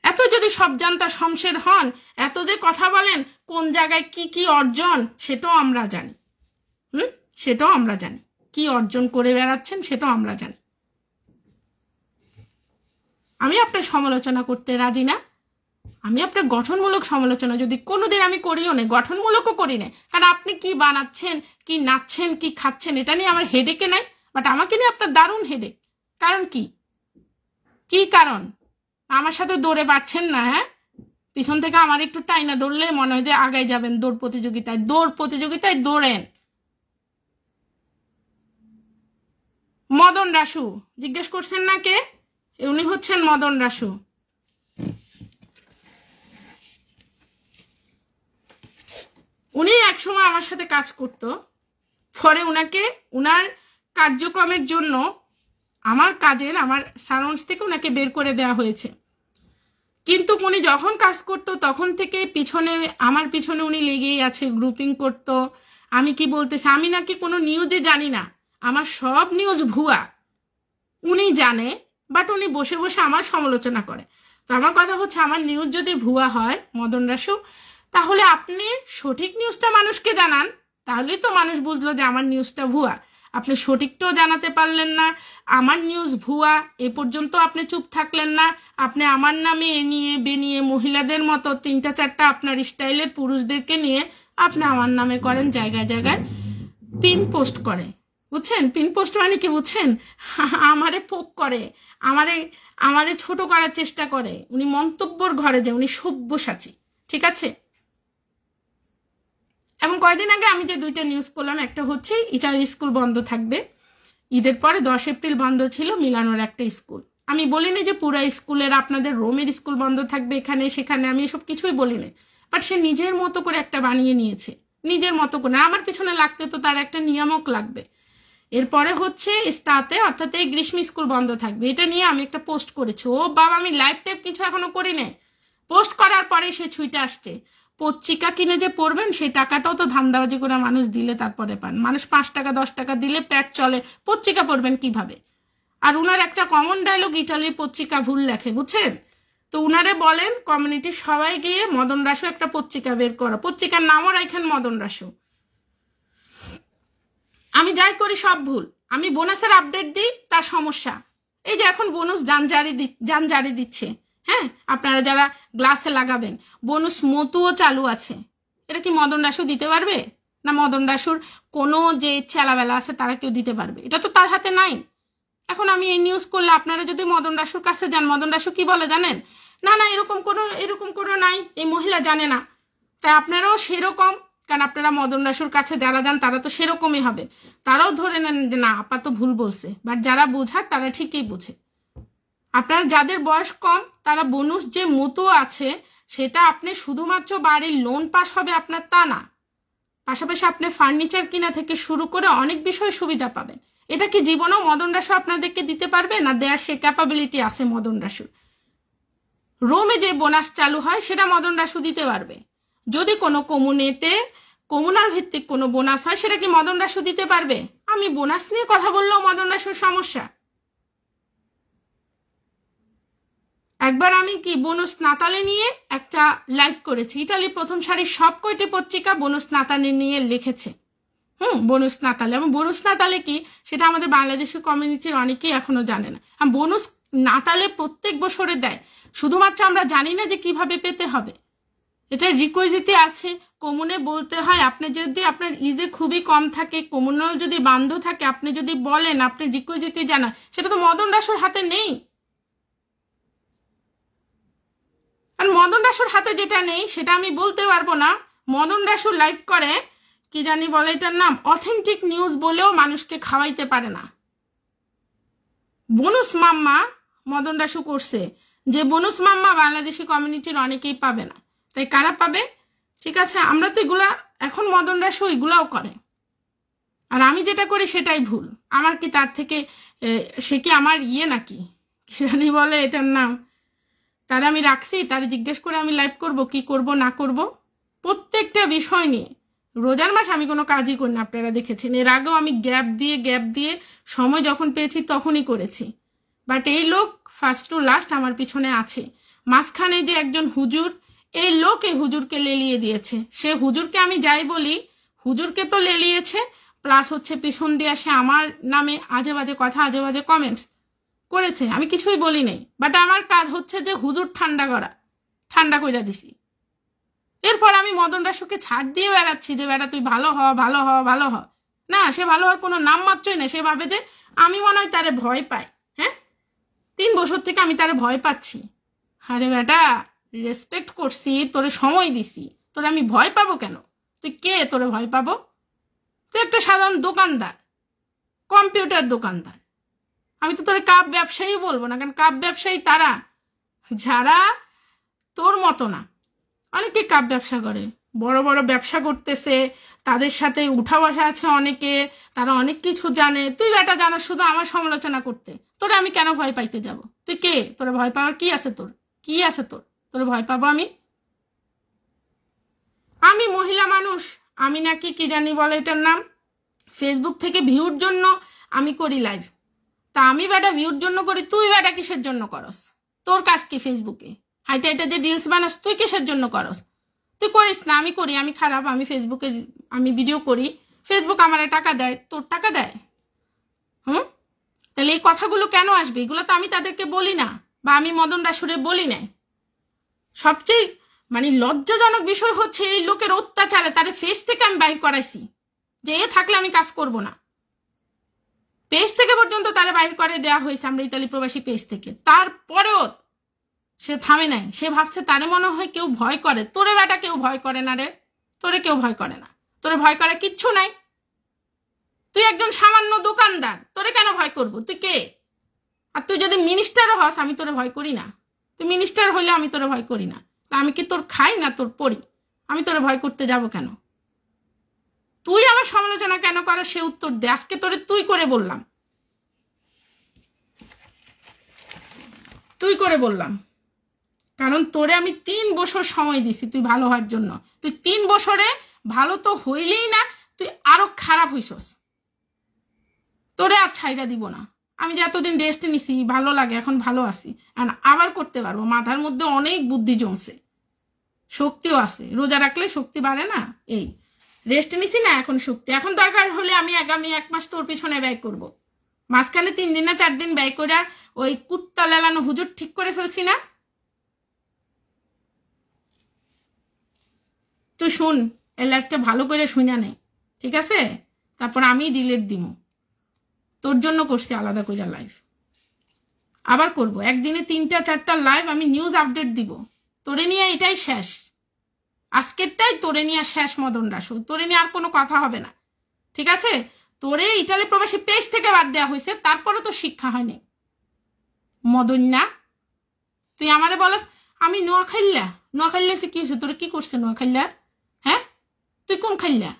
এত এত যদি সব জানতা শমশের হন, এত যে কথা বলেন কোন জায়গায় কি কি অর্জন সেটাও আমরা জানি। সেটাও আমরা জানি, কি অর্জন করে বেড়াচ্ছেন সেটাও আমরা জানি। আমি আপনার সমালোচনা করতে রাজি না। আমি আপনার গঠনমূলক সমালোচনা যদি কোনোদিন আমি করিও না, গঠনমূলকও করি না, কারণ আপনি কি বানাচ্ছেন, কি নাচছেন, কি খাচ্ছেন এটা নিয়ে আমার হেডেকে নাই। বাট আমাকে নিয়ে আপনার দারুণ হেডেক। কারণ কি? কি কারণ? আমার সাথে দৌড়ে পারছেন না? হ্যাঁ, পিছন থেকে আমার একটু টাইনা দৌড়লে মনে হয় যে আগাই যাবেন দৌড় প্রতিযোগিতায়। দৌড় প্রতিযোগিতায় দৌড়েন। মদন রাসু জিজ্ঞেস করছেন না কে? উনি হচ্ছেন মদন রাসু। উনি একসময় আমার সাথে কাজ করত, পরে উনাকে উনার কার্যক্রমের জন্য আমার সারাংশ থেকে উনাকে বের করে দেওয়া হয়েছে। কিন্তু উনি যখন কাজ করতো তখন থেকে আমার পিছনে উনি লেগেই আছে, গ্রুপিং করতো। আমি কি বলতেছি, আমি নাকি কোনো নিউজে জানি না, আমার সব নিউজ ভুয়া উনি জানে, বাট উনি বসে বসে আমার সমালোচনা করে। তো আমার কথা হচ্ছে, আমার নিউজ যদি ভুয়া হয় মদন রাসু, তাহলে আপনি সঠিক নিউজটা মানুষকে জানান, তাহলেই তো মানুষ বুঝলো যে আমার নিউজটা ভুয়া। আপনি সঠিকটাও জানাতে পারলেন না, আমার নিউজ ভুয়া, এ পর্যন্ত আপনি চুপ থাকলেন না। আপনি আমার নামে এ নিয়ে বেনিয়ে মহিলাদের মতো 3-4টা আপনার স্টাইলের পুরুষদেরকে নিয়ে আপনি আমার নামে করেন, জায়গায় জায়গায় পিন পোস্ট করে। বুঝছেন পিন পোস্ট মানে কি? বুঝছেন, আমারে পোক করে, আমারে ছোট করার চেষ্টা করে। উনি মন্তব্যর ঘরে যে উনি সব্যসাচী, ঠিক আছে। এবং কয়েকদিন আগে আমি যে 2টা নিউজ করলাম, একটা হচ্ছে ইটালির স্কুল বন্ধ থাকবে, ঈদের পরে 10 এপ্রিল বন্ধ ছিল মিলানোর একটা স্কুল। আমি বলিনি যে পুরো স্কুলের আপনাদের রোমের স্কুল বন্ধ থাকবে এখানে সেখানে, আমি এসব কিছুই বলিনি। বাট সে নিজের মতো করে একটা বানিয়ে নিয়েছে, নিজের মতো করে। আমার পিছনে লাগতে তো তার একটা নিয়ামক লাগবে। এরপরে হচ্ছে ইস্তাতে, অর্থাৎ এই গ্রীষ্ম স্কুল বন্ধ থাকবে, এটা নিয়ে আমি একটা পোস্ট করেছি। ও বাবা, আমি লাইভ টাইপ কিছু এখনো করি নাই। পোস্ট করার পরে সে ছুইটা আসছে, পত্রিকা কিনে যে পড়বেন সেই টাকাটাও তো ধান্দাবাজি করে মানুষ দিলে তারপরে পান। মানুষ 5 টাকা 10 টাকা দিলে পেট চলে, পত্রিকা পড়বেন কিভাবে? আর উনার একটা কমন ডায়লগ, ইটালির পত্রিকা ভুল লেখে, বুঝছেন। তো উনারে বলেন কমিউনিটির সবাই গিয়ে মদন রাসু একটা পত্রিকা বের করো, পত্রিকার নামও রাখেন মদন রাসু। আমি যাই করি সব ভুল। আমি বোনাসের আপডেট দিই, তার সমস্যা। এই যে এখন বোনাস যান জারি দিচ্ছে, হ্যাঁ, আপনারা যারা গ্লাসে লাগাবেন, বোনাস মতুও চালু আছে। এটা কি মদন রাসু দিতে পারবে? না মদন রাসুর কোনো যে চেলাবেলা আছে তারা কেউ দিতে পারবে? এটা তো তার হাতে নাই। এখন আমি এই নিউজ করলে আপনারা যদি মদন রাসুর কাছে যান, মদন রাসু কি বলে জানেন? না না, এরকম কোনো নাই, এই মহিলা জানে না। তাই আপনারাও সেরকম, কারণ আপনারা মদন রাসুর কাছে যারা যান তারা তো সেরকমই হবে। তারাও ধরে নেন যে না, আপা তো ভুল বলছে। বাট যারা বোঝার তারা ঠিকই বোঝে। আপনার যাদের বয়স কম, তারা বোনাস যে মতো আছে সেটা আপনি শুধুমাত্র বাড়ির লোন পাস হবে আপনার তা না, পাশাপাশি আপনি ফার্নিচার কিনা থেকে শুরু করে অনেক বিষয় সুবিধা পাবেন। এটা কি জীবনেও মদন রাসু আপনাদেরকে দিতে পারবে না? দেয়ার সে ক্যাপাবিলিটি আছে মদন রাসুর। রোমে যে বোনাস চালু হয় সেটা মদন রাসু দিতে পারবে। যদি কোনো কমুনাল ভিত্তিক কোনো বোনাস হয় সেটা কি মদন রাসু দিতে পারবে? আমি বোনাস নিয়ে কথা বললেও মদন রাসুর সমস্যা। একবার আমি কি বোনাস নাতালে নিয়ে একটা লাইভ করেছি। ইটালির প্রথম সারির সব কয়টি পত্রিকা বোনাস নাতালে নিয়ে লিখেছে। বোনাস নাতালে, এবং বোনাস নাতালে কি সেটা আমাদের বাংলাদেশি কমিউনিটির অনেকেই এখনো জানে না। বোনাস নাতালে প্রত্যেক বছরে দেয়, শুধুমাত্র আমরা জানি না যে কিভাবে পেতে হবে। এটা রিকোয়েজিতে আছে, কমুনে বলতে হয়। আপনি যদি আপনার ইজে খুবই কম থাকে, কমুনাল যদি বন্ধ থাকে, আপনি যদি বলেন আপনি রিকোয়েজিতে জানান, সেটা তো মদন রাসুর হাতে নেই। আর মদন রাসুর হাতে যেটা নেই সেটা আমি বলতে পারবো না। মদন রাসু লাইভ করে, কি জানি বলে এটার নাম, অথেন্টিক নিউজ বলেও মানুষকে খাওয়াইতে পারে না। বোনাস মাম্মা মদন রাসু করছে, যে বোনাস মাম্মা বাংলাদেশি কমিউনিটির অনেকেই পাবে না। তাই কারা পাবে? ঠিক আছে, আমরা তো এগুলা, এখন মদন রাসু এগুলাও করে, আর আমি যেটা করি সেটাই ভুল। আমার কি তার থেকে সে কি আমার নাকি, কি জানি বলে এটার নাম, তারা আমি রাখছি, তারা জিজ্ঞেস করে আমি লাইভ করব, কি করব না করব প্রত্যেকটা বিষয় নিয়ে। রোজার মাস আমি কোনো কাজই করি না, আপনারা দেখেছেন। এর আগেও আমি গ্যাপ দিয়ে সময় যখন পেয়েছি তখনই করেছি। বাট এই লোক ফার্স্ট টু লাস্ট আমার পিছনে আছে। মাঝখানে যে একজন হুজুর, এই লোক এই হুজুরকে লেলিয়ে দিয়েছে। সে হুজুরকে আমি যাই বলি, হুজুরকে তো লেলিয়েছে, প্লাস হচ্ছে পিছন দিয়ে সে আমার নামে আজে বাজে কথা, আজে বাজে কমেন্টস করেছে। আমি কিছুই বলি নাই, বাট আমার কাজ হচ্ছে যে হুজুর ঠান্ডা কইরা দিছি। এরপর আমি মদন রাসুকে ছাড় দিয়ে বেড়াচ্ছি যে বেড়া তুই ভালো হ, ভালো হ, ভালো হ। না, সে ভালো হওয়ার কোনো নাম মাত্রই না। সে ভাবে যে আমি মনে হয় তারে ভয় পাই। হ্যাঁ, 3 বছর থেকে আমি তারে ভয় পাচ্ছি। আরে বেটা, রেসপেক্ট করছি, তোরে সময় দিছি, তোরে আমি ভয় পাবো কেন? তুই কে তোরে ভয় পাবো? তুই একটা সাধারণ দোকানদার, কম্পিউটার দোকানদার। আমি তো তোরে কাপ ব্যবসায়ী বলবো না, কারণ কাপ ব্যবসায়ী তারা যারা তোর মতো না। অনেকে কাপ ব্যবসা করে, বড় বড় ব্যবসা করতেছে, তাদের সাথে উঠা বসা আছে অনেকে, তারা অনেক কিছু জানে। তুই বেটা জানাস শুধু আমার সমালোচনা করতে। তোরে আমি কেন ভয় পাইতে যাব? তুই কে? তোরে ভয় পাওয়ার কি আছে তোর? কি আছে তোর? তোরে ভয় পাবো আমি মহিলা মানুষ। আমি নাকি কি জানি বলে এটার নাম, ফেসবুক থেকে ভিউর জন্য আমি করি লাইভ। তা আমি বেটা ভিউর জন্য করি, তুই বেটা কিসের জন্য করস? তোর কাজ কি ফেসবুকে হাইটা হাইটা যে রিলস বানাস, তুই কিসের জন্য করস? তুই করিস না, আমি করি। আমি খারাপ? আমি ফেসবুকে আমি ভিডিও করি, ফেসবুক আমারে টাকা দেয়, তোর টাকা দেয়? তাহলে এই কথাগুলো কেন আসবে? এগুলো তো আমি তাদেরকে বলি না, বা আমি মদন রাসুরে বলি নাই। সবচেয়ে লজ্জাজনক বিষয় হচ্ছে এই লোকের অত্যাচারে তারে ফেস থেকে আমি বাইর করাইছি, যে এ থাকলে আমি কাজ করব না। পেজ থেকে পর্যন্ত তারে বাইর করে দেওয়া হয়েছে, আমরা ইতালি প্রবাসী পেজ থেকে। তারপরেও সে থামে নাই। সে ভাবছে তারে মনে হয় কেউ ভয় করে। তোরে বেটা কেউ ভয় করে না রে, তোরে কেউ ভয় করে না। তোরে ভয় করে কিচ্ছু নাই। তুই একজন সামান্য দোকানদার, তোরে কেন ভয় করব? তুই কে? আর তুই যদি মিনিস্টারও হস, আমি তোরে ভয় করি না। তুই মিনিস্টার হইলে আমি তোরে ভয় করি না। আমি কি তোর খাই না তোর পড়ি? আমি তোরে ভয় করতে যাব কেন? তুই আমার সমালোচনা কেন করার সে উত্তর দে। আজকে তোরে তুই করে বললাম, তুই করে বললাম, কারণ তোরে আমি 3 বছর সময় দিছি তুই ভালো হওয়ার জন্য। তুই 3 বছরে ভালো তো হইলেই না, তুই আরো খারাপ হইছস। তোরে আর ছাইরা দিব না। আমি যে এতদিন রেস্ট নিছি, ভালো লাগে, এখন ভালো আছি, আবার করতে পারবো। মাথার মধ্যে অনেক বুদ্ধি জমছে, শক্তিও আছে। রোজা রাখলে শক্তি বাড়ে না? এই রেস্ট নিছি না, এখন শক্তি। এখন দরকার হলে আমি আগামী 1 মাস তোর পিছনে ব্যয় করব। মাঝখানে 3 দিন না 4 দিন ব্যয় করে ওই কুত্তা লেলানো হুজুর ঠিক করে ফেলছি না? তুই শুন, এই লাইফটা ভালো করে শুনে নে, ঠিক আছে? তারপর আমি ডিলিট দিব। তোর জন্য করছি আলাদা করে লাইভ, আবার করব। একদিনে 3টা 4টা লাইভ আমি নিউজ আপডেট দিব। তোরে নিয়ে এটাই শেষ, আজকেরটাই তোরে নিয়ে শেষ মদন রাসু। তোরে নিয়ে আর কোনো কথা হবে না, ঠিক আছে? তোরে ইটালি প্রবাসী পেজ থেকে বাদ দেওয়া হয়েছে, তারপরে তো শিক্ষা হয়নি। মদন না, তুই আমারে বলস আমি নোয়াখাইল্লা কি হয়েছে? তোরে কি করছে নোয়াখাইল্লা? হ্যাঁ, তুই কোন খাইল্লা?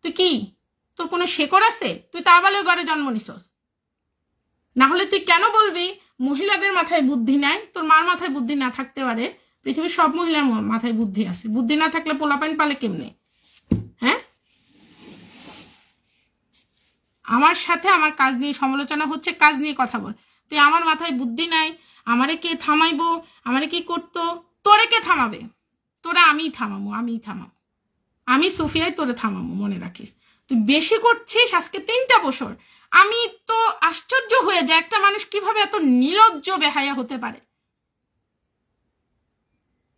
তুই কি, তোর কোনো শেকড় আছে? তুই তাবালের ঘরে জন্ম নিছস। না হলে তুই কেন বলবি মহিলাদের মাথায় বুদ্ধি নাই? তোর মার মাথায় বুদ্ধি না থাকতে পারে, পৃথিবীর সব মহিলার মাথায় বুদ্ধি আছে। বুদ্ধি না থাকলে পোলাপাইন পালে কেমনে? হ্যাঁ, আমার সাথে আমার কাজ নিয়ে সমালোচনা হচ্ছে, কাজ নিয়ে কথা বল। তুই আমার মাথায় বুদ্ধি নাই, আমারে কে থামাইবো, আমারে কি করতো? তোরে কে থামাবে? তোরা আমিই থামাবো। আমি সুফিয়াই তোরে থামাবো, মনে রাখিস। তুই বেশি করছিস। আজকে 3টা বছর আমি তো আশ্চর্য হয়ে যায়, একটা মানুষ কিভাবে এত নির্লজ্জ বেহায়া হতে পারে।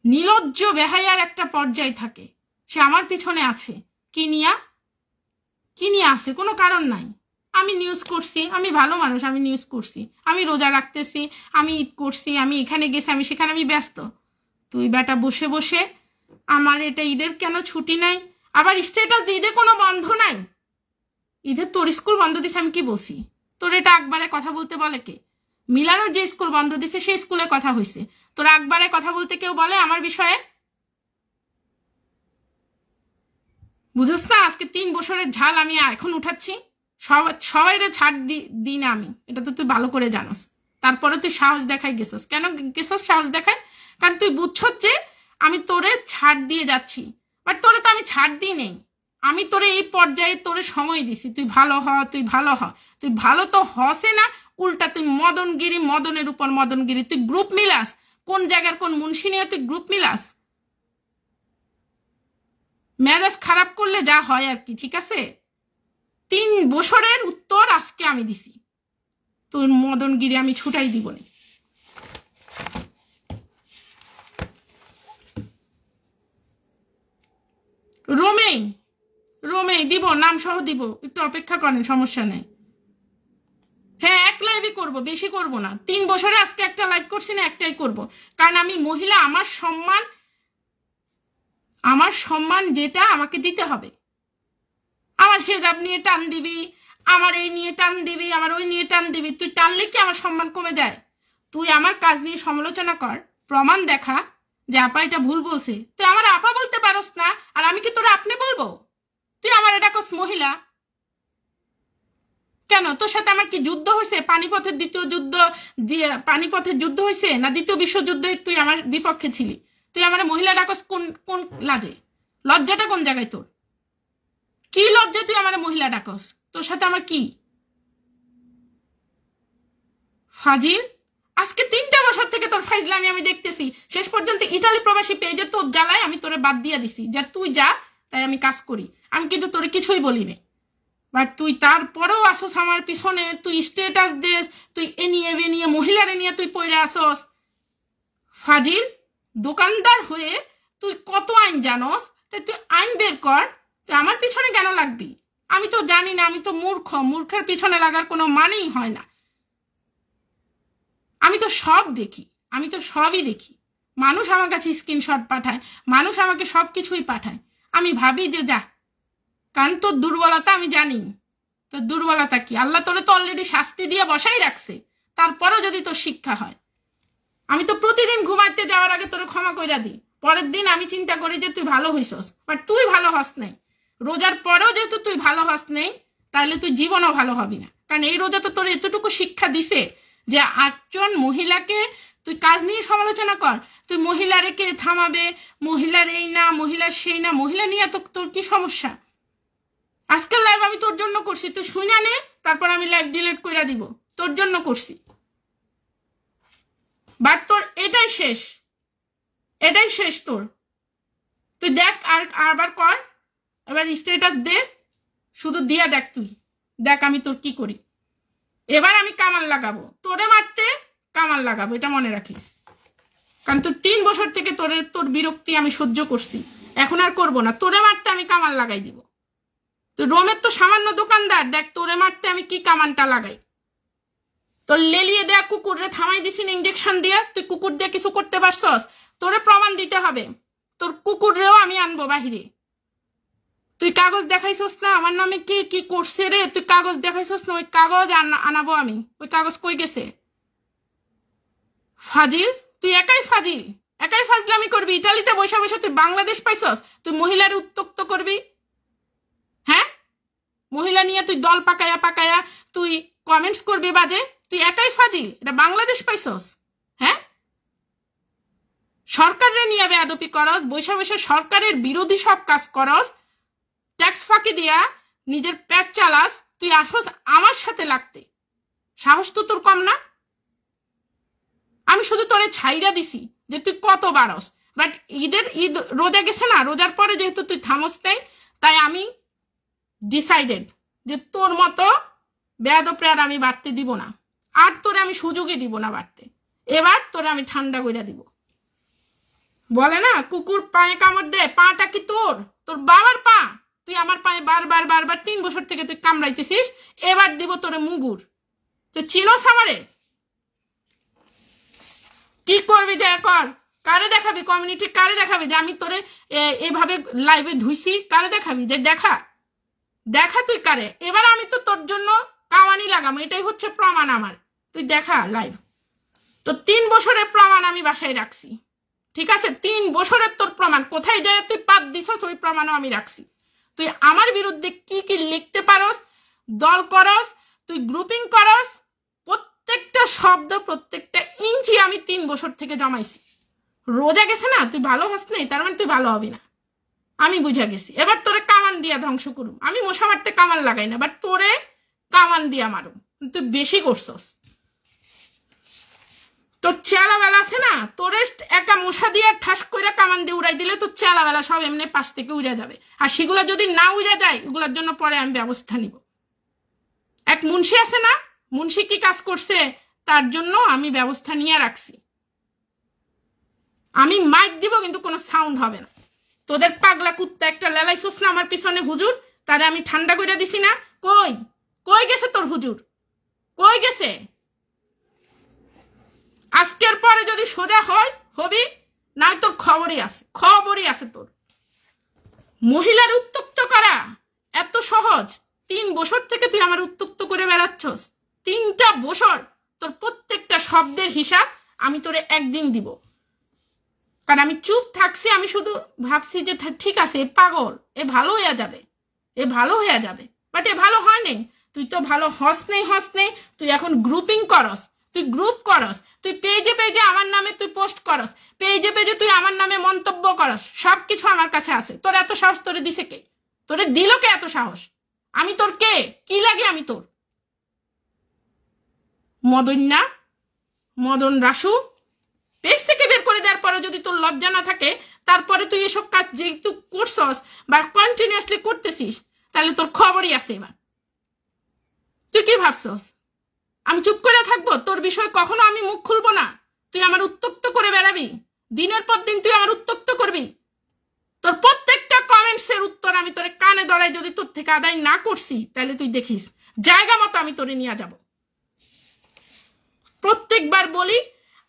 নির্লজ্জ বেহায়ার একটা পর্যায় থাকে। সে আমার পিছনে আছে, কি নিয়ে আছে? কোনো কারণ নাই। আমি নিউজ করছি, আমি ভালো মানুষ, আমি নিউজ করছি, আমি রোজা রাখতেছি, আমি ঈদ করছি, আমি এখানে গেছি, আমি সেখানে, আমি ব্যস্ত। তুই বেটা বসে বসে আমার এটা ঈদের কেন ছুটি নাই, আবার স্ট্যাটাস দিয়ে ঈদে কোনো বন্ধ নাই। ঈদের তোর স্কুল বন্ধ দিছে, আমি কি বলছি? তোর এটা একবারে কথা বলতে বলে কে? মিলানোর যে স্কুল বন্ধ দিছে সেই স্কুলে কথা হয়েছে, তোর একবারে কথা বলতে কেউ বলে আমার বিষয়ে? বুঝোস না? আজকে 3 বছরের ঝাল আমি এখন উঠাচ্ছি। সবাইরে ছাড় দিই না আমি, এটা তো তুই ভালো করে জানোস। তারপরে তুই সাহস দেখাই গেছস। কেন গেছস সাহস দেখায়? কারণ তুই বুঝছস যে আমি তোরে ছাড় দিয়ে যাচ্ছি, বাট তোরে তো আমি ছাড় দিই নেই। আমি তোরে এই পর্যায়ে তোরে সময় দিছি, তুই ভালো হ, তুই ভালো হ। তুই ভালো তো হসে না, উল্টা তুই মদনগিরি, মদনের উপর মদনগিরি। তুই গ্রুপ মিলাস, কোন জায়গার কোন মুন্সি নিয়ে তুই গ্রুপ মিলাস? মেজাজ খারাপ করলে যা হয় আর কি, ঠিক আছে? 3 বছরের উত্তর আজকে আমি দিছি, তোর মদনগিরি আমি ছুটাই দিব না। রোমে দিব, নাম সহ দিব, একটু অপেক্ষা করেন, সমস্যা নেই। হ্যাঁ, 1 লাইভই করবো, বেশি করব না। 3 বছরে আজকে একটা লাইভ করছি না, একটাই করব, কারণ আমি মহিলা, আমার সম্মান যেটা আমাকে দিতে হবে। আমার হেজাব নিয়ে টান দিবি, আমার এই নিয়ে টান দিবি, আমার ওই নিয়ে টান দিবি, তুই টানলে কি আমার সম্মান কমে যায়? তুই আমার কাজ নিয়ে সমালোচনা কর, প্রমাণ দেখা যে আপা এটা ভুল বলছে, তুই আমার আপা বলতে পারস না, আর আমি কি তোরা আপনি বলবো? তুই আমার এটা কস মহিলা কেন? তোর সাথে আমার কি যুদ্ধ হয়েছে? পানিপথের যুদ্ধ হয়েছে না দ্বিতীয় বিশ্বযুদ্ধে তুই আমার বিপক্ষে ছিলি? তুই আমার মহিলা ডাকস কোন লাজে? লজ্জাটা কোন জায়গায় তোর? কি লজ্জা তুই আমার মহিলা ডাকস? তোর সাথে আমার কি? ফাজিল, আজকে 3টা বছর থেকে তোর ফাইজলামি আমি দেখতেছি। শেষ পর্যন্ত ইটালি প্রবাসী পেজে তোর জ্বালায় আমি তোরে বাদ দিয়ে দিছি, যা তুই যা, তাই আমি কাজ করি। আমি কিন্তু তোরে কিছুই বলি না, বাট তুই তারপরেও আসস আমার পিছনে, তুই স্টেটাস দেস, তুই এ নিয়ে মহিলারে নিয়ে তুই পড়ে আসস। ফাজিল, দোকানদার হয়ে তুই কত আইন জানস, তাই তুই আইন বের কর। তুই আমার পিছনে কেন লাগবি? আমি তো জানি না, আমি তো মূর্খের পিছনে লাগার কোনো মানেই হয় না। আমি তো সব দেখি, আমি তো সবই দেখি। মানুষ আমার কাছে স্ক্রিনশট পাঠায়, মানুষ আমাকে সব কিছুই পাঠায়। আমি ভাবি যে যা, কারণ তোর দুর্বলতা আমি জানি। তোর দুর্বলতা কি? আল্লাহ তোরে তো অলরেডি শাস্তি দিয়ে বসাই রাখছে, তারপরেও যদি তোর শিক্ষা হয়। আমি তো প্রতিদিন ঘুমাইতে যাওয়ার আগে তোরে ক্ষমা কইরা দিই, পরের দিন আমি চিন্তা করি যে তুই ভালো হইছস, বাট তুই ভালো হস নাই। রোজার পরেও যেহেতু তুই ভালো হস নাই, তাহলে তুই জীবনও ভালো হবি না। কারণ এই রোজা তো তোর এতটুকু শিক্ষা দিছে যে 8জন মহিলাকে তুই কাজ নিয়ে সমালোচনা কর, তুই মহিলারে কে থামাবে, মহিলার এই না, মহিলার সেই না, মহিলা নিয়ে তো তোর কি সমস্যা? আজকের লাইভ আমি তোর জন্য করছি, তুই শুনে নে, তারপর আমি লাইভ ডিলিট করে দিব। তোর জন্য করছি, বাট তোর এটাই শেষ তোর। তুই দেখ, আর আবার কর, এবার স্ট্যাটাস দে, শুধু দিয়া দেখ, তুই দেখ আমি তোর কি করি। এবার আমি কামান লাগাবো, তোরে মারতে কামান লাগাবো, এটা মনে রাখিস। কারণ তুই 3 বছর থেকে তোর বিরক্তি আমি সহ্য করছি, এখন আর করবো না। তোরে মারতে আমি কামান লাগাই দিব। তুই রোমের তো সামান্য দোকানদার, দেখ তোরে মারতে আমি কি কামানটা লাগাই। তোর লেলিয়ে দেয়া কুকুরে থামাই দিছি না ইঞ্জেকশন দিয়ে, তুই কুকুর দিয়ে কিছু করতে পারছস? তোরে প্রমাণ দিতে হবে, তোর কুকুরেও আমি আনবো বাহিরে। তুই কাগজ দেখাইছস না আমার নামে কি কি করছে রে, তুই কাগজ দেখাইছস না? ওই কাগজ আনাবো আমি। ওই কাগজ কই গেছে? ফাজিল, তুই একাই ফাজলামি করবি। ইটালিতে বসে বসে তুই বাংলাদেশ পাইছস, তুই মহিলার উত্তক্ত করবি? হ্যাঁ, মহিলা নিয়ে তুই দল পাকায়া তুই কমেন্টস করবি বাজে? তুই একাই ফাজিল, এটা বাংলাদেশ পাইছস? হ্যাঁ, সরকারের নিয়ে বেয়াদপি করস, বসে বসে সরকারের বিরোধী সব কাজ করস, ট্যাক্স ফাঁকি দিয়া নিজের পেট চালাস, তুই আসস আমার সাথে লাগতে। সাহস তো তোর কম না? আমি শুধু তোরে ছাইরা দিছি যে তুই কত বারস, বাট ঈদ রোজা গেছে না, রোজার পরে যেহেতু তুই থামস নাই, তাই আমি ডিসাইডেড যে তোর মতো বেয়াদপরে আর আমি বাড়তে দিব না, আর তোরে আমি সুযোগই দিব না বাড়তে। এবার তোরে আমি ঠান্ডা কইরা দিব। বলে না কুকুর পায়ে কামড় দে, পাটা কি তোর বাবার পা? তুই আমার পায়ে বারবার 3 বছর থেকে তুই কামড়াইতেছিস, এবার দিব তোরে মুগুর। তুই চিনোস আমারে? কি করবি যে কর, কারে দেখাবি? কমিউনিটি কারে দেখাবি যে আমি তোরে এভাবে লাইভে ধুইছি? কারে দেখাবি? যে দেখা তুই কারে। এবার আমি তো তোর জন্য কামানি লাগাবো, এটাই হচ্ছে প্রমাণ আমার। তুই দেখা লাইভ, তো 3 বছরের প্রমাণ আমি বাসায় রাখছি, ঠিক আছে? 3 বছরের তোর প্রমাণ কোথায় যায় তুই পাত দিছস, ওই প্রমাণও আমি রাখছি। তুই আমার বিরুদ্ধে কি কি লিখতে পারস, দল করস, তুই গ্রুপিং করস, প্রত্যেকটা শব্দ, প্রত্যেকটা ইঞ্চি আমি 3 বছর থেকে জমাইছি। রোজা গেছে না, তুই ভালো হস নাই, তার মানে তুই ভালো হবি না, আমি বুঝা গেছি। এবার তোরে কামান দিয়া ধ্বংস করুম। আমি মশা মারতে কামান লাগাই না, বাট তোরে কামান দিয়া মারুম। তুই বেশি করছস, তোর চেলাবেলা আছে না, তোরে একা মশা দিয়ে ঠাস করে কামান দিয়ে উড়াই দিলে তোর চেলাবেলা সব এমনি পাশ থেকে উড়ে যাবে। আর সেগুলো যদি না উড়ে যায়, এগুলোর জন্য পরে আমি ব্যবস্থা নিব। এক মুন্সি আছে না, মুন্সি কি কাজ করছে তার জন্য আমি ব্যবস্থা নিয়ে রাখছি। আমি মাইক দিব কিন্তু কোনো সাউন্ড হবে না। তোদের পাগলা কুত্তা একটা লেলাইছস না আমার পিছনে হুজুর, তারে আমি ঠান্ডা করে দিছি না। কই কই গেছে তোর হুজুর, কই গেছে? আজকের পরে যদি সোজা হয় হবি, না তোর খবরই আছে তোর। মহিলার উত্তক্ত করা এত সহজ? 3 বছর থেকে তুই আমার উত্তক্ত করে বেড়াচ্ছস। 3টা বছর তোর প্রত্যেকটা শব্দের হিসাব আমি তোরে একদিন দিব। কারণ আমি চুপ থাকছি, আমি শুধু ভাবছি যে ঠিক আছে এ পাগল, এ ভালো হয়ে যাবে, বাট এ ভালো হয় নাই। তুই তো ভালো হস নেই, তুই এখন গ্রুপিং করস, তুই গ্রুপ করস, তুই পেজে আমার নামে তুই পোস্ট করস, পেজে তুই আমার নামে মন্তব্য করস, সবকিছু আমার কাছে আছে। তোর এত সাহস তোরে দিছে কে? তোরে দিল কে এত সাহস? আমি তোর কে? কি লাগে আমি তোর? মদন রাসু পেজ থেকে বের করে দেওয়ার পরে যদি তোর লজ্জা না থাকে, তারপরে তুই এসব কাজ যেহেতু করছস বা কন্টিনিউয়াসলি করতেছিস, তাহলে তোর খবরই আছে। এবার তুই কি ভাবছস আমি চুপ করে থাকবো? তোর বিষয় কখনো আমি মুখ খুলবো না। তুই আমার উত্তক্ত করে বেড়াবি, দিনের পর দিন তুই আমার উত্তক্ত করবি। তোর প্রত্যেকটা কমেন্টসের উত্তর আমি তোরে কানে ধরাই যদি তোর থেকে আদায় না করছি, তাহলে তুই দেখিস জায়গা মতো আমি তোরে নিয়ে যাব। প্রত্যেকবার বলি,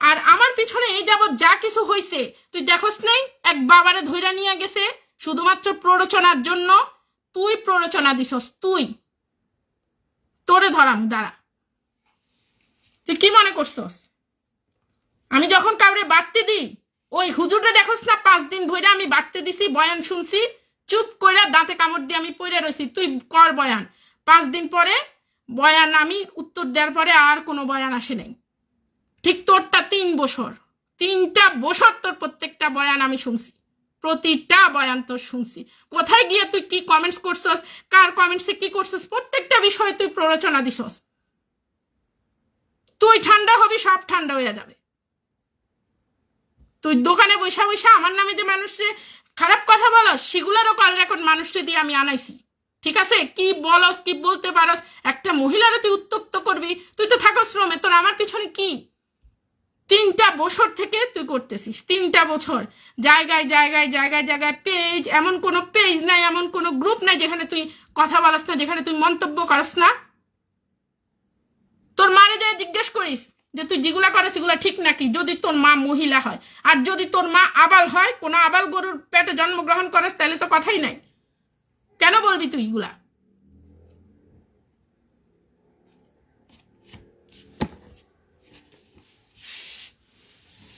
আর আমার পিছনে এই যাবৎ যা কিছু হয়েছে তুই দেখোস নাই? এক বাবারে ধইরা নিয়ে গেছে শুধুমাত্র প্ররোচনার জন্য। তুই প্ররোচনা দিছস, তোরে ধরাম, দাঁড়া। তুই কি মনে করছস আমি যখন কাউরে বাড়তে দিই, ওই হুজুরে দেখোস না 5 দিন ধরে আমি বাড়তে দিছি, বয়ান শুনছি, চুপ কইরা দাঁতে কামড় দিয়ে আমি পড়ে রয়েছি। তুই কর বয়ান, 5 দিন পরে বয়ান আমি উত্তর দেওয়ার পরে আর কোনো বয়ান আসে নাই। ঠিক তোরটা 3 বছর, 3টা বছর তোর প্রত্যেকটা বয়ান আমি শুনছি, প্রতিটা বয়ান তোর শুনছি। কোথায় গিয়ে তুই কি কমেন্টস করছস, কার কমেন্টসে কি করছস, প্রত্যেকটা বিষয়ে তুই প্ররোচনা দিছস। তুই ঠান্ডা হবি, সব ঠান্ডা হয়ে যাবে। তুই দোকানে বৈশা আমার নামে যে মানুষকে খারাপ কথা বলস, সেগুলোরও কল রেকর্ড মানুষকে দিয়ে আমি আনাইছি। ঠিক আছে, কি বলস, কি বলতে পারস, একটা মহিলারও তুই উত্তক্ত করবি? তুই তো থাকস শ্রমে, তোর আমার পিছনে কি? 3টা বছর থেকে তুই করতেছিস, 3টা বছর জায়গায় পেজ, এমন কোনো পেজ নাই, এমন কোনো গ্রুপ নাই যেখানে তুই কথা বলস না, যেখানে তুই মন্তব্য করস না। তোর মারে যায় জিজ্ঞেস করিস যে তুই যেগুলা করে সেগুলা ঠিক নাকি, যদি তোর মা মহিলা হয়। আর যদি তোর মা আবাল হয়, কোনো আবাল গরুর পেটে জন্মগ্রহণ করিস, তাহলে তো কথাই নাই। কেন বলবি তুই এগুলা?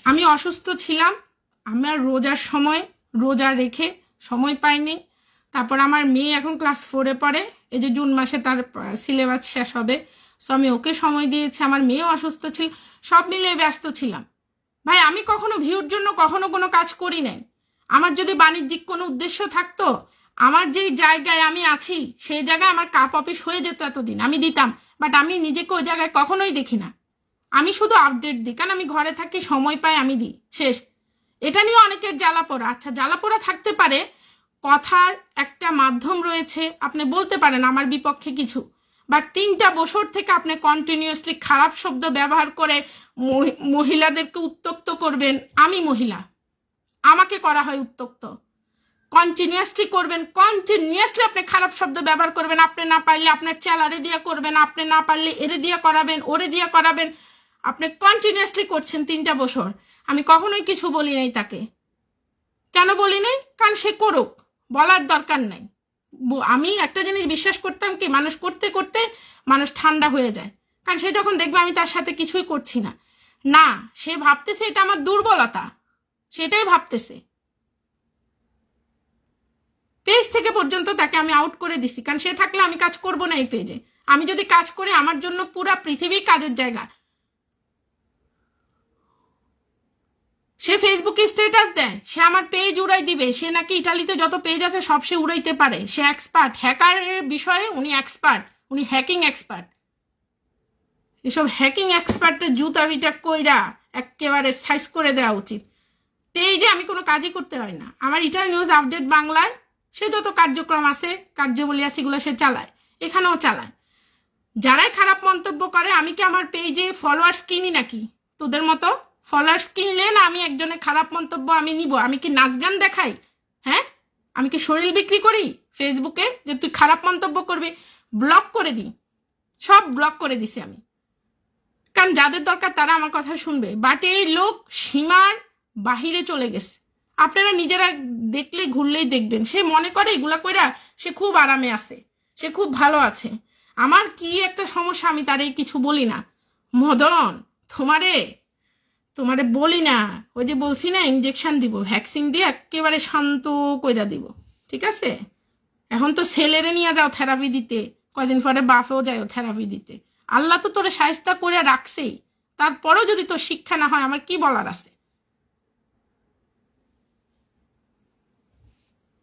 আমি অসুস্থ ছিলাম, আমার রোজার সময় রোজা রেখে সময় পাইনি। তারপর আমার মেয়ে এখন ক্লাস 4-এ পড়ে, এই যে জুন মাসে তার সিলেবাস শেষ হবে, সো আমি ওকে সময় দিয়েছি। আমার মেয়েও অসুস্থ ছিল, সব মিলিয়ে ব্যস্ত ছিলাম। ভাই আমি কখনো ভিউর জন্য কখনো কোনো কাজ করি নাই। আমার যদি বাণিজ্যিক কোনো উদ্দেশ্য থাকতো, আমার যে জায়গায় আমি আছি সেই জায়গায় আমার কাপ অফিস হয়ে যেত এতদিন, আমি দিতাম। বাট আমি নিজেকে ওই জায়গায় কখনোই দেখি না, আমি শুধু আপডেট দিই, কারণ আমি ঘরে থাকি, সময় পাই, আমি দিই, শেষ। এটা নিয়ে অনেকের জ্বালাপোড়া, আচ্ছা জ্বালাপোড়া থাকতে পারে, কথার একটা মাধ্যম রয়েছে, আপনি বলতে পারেন আমার বিপক্ষে কিছু, বাট 3টা বছর থেকে আপনি কন্টিনিউয়াসলি খারাপ শব্দ ব্যবহার করে মহিলাদেরকে উত্তক্ত করবেন। আমি মহিলা, আমাকে করা হয় উত্তক্ত, কন্টিনিউয়াসলি করবেন, কন্টিনিউয়াসলি আপনি খারাপ শব্দ ব্যবহার করবেন। আপনি না পারলে আপনার চেলারে দিয়ে করবেন, আপনি না পারলে এরে দিয়ে করাবেন, ওরে দিয়ে করাবেন, আপনি কন্টিনিউয়াসলি করছেন 3টা বছর। আমি কখনোই কিছু বলি নাই তাকে। কেন বলি নাই? কারণ সে করুক, বলার দরকার নাই। আমি একটা জিনিস বিশ্বাস করতাম কি, মানুষ করতে করতে মানুষ ঠান্ডা হয়ে যায়। কারণ সে যখন দেখবে আমি তার সাথে কিছুই করছি না, না সে ভাবতেছে এটা আমার দুর্বলতা, সেটাই ভাবতেছে। পেজ থেকে পর্যন্ত তাকে আমি আউট করে দিছি, কারণ সে থাকলে আমি কাজ করব না এই পেজে। আমি যদি কাজ করি, আমার জন্য পুরা পৃথিবী কাজের জায়গা। সে ফেসবুকে স্ট্যাটাস দেয়, সে আমার পেজ উড়াই দিবে, সে নাকি ইটালিতে যত পেজ আছে সব সে উড়াইতে পারে, সে এক্সপার্ট হ্যাকারের বিষয়ে, উনি এক্সপার্ট, উনি হ্যাকিং এক্সপার্ট। এসব হ্যাকিং এক্সপার্টের জুতা বিটা কইরা একেবারে সাইজ করে দেওয়া উচিত। পেজে আমি কোনো কাজই করতে হয় না। আমার ইটার নিউজ আপডেট বাংলায় সে যত কার্যক্রম আছে, কার্যবলী আছে, এগুলো সে চালায়, এখানেও চালায়। যারাই খারাপ মন্তব্য করে, আমি কি আমার পেজে ফলোয়ার্স কিনি নাকি? তোদের মতো ফলোয়ার্স কিনলে না আমি একজনের খারাপ মন্তব্য আমি নিব? আমি কি নাচ গান দেখাই? হ্যাঁ, আমি কি শরীর বিক্রি করি ফেসবুকে যে তুই খারাপ মন্তব্য করবি? ব্লক করে দিই, সব ব্লক করে দিছি আমি, কারণ যাদের দরকার তারা আমার কথা শুনবে। বাট এই লোক সীমার বাহিরে চলে গেছে। আপনারা নিজেরা দেখলে, ঘুরলেই দেখবেন, সে মনে করে এগুলা কইরা সে খুব আরামে আছে, সে খুব ভালো আছে। আমার কি একটা সমস্যা, আমি তারে কিছু বলি না। মদন, তোমারে বলি না, ওই যে বলছি না ইনজেকশন দিব, ভ্যাকসিন দিয়ে একেবারে শান্ত কইরা দিব, ঠিক আছে? এখন তো ছেলেরে নিয়ে যাও থেরাপি দিতে, কয়দিন পরে বাপেও যাও থেরাপি দিতে। আল্লাহ তো তোরে শায়েস্তা করে রাখছেই, তারপরেও যদি তোর শিক্ষা না হয় আমার কি বলার আছে?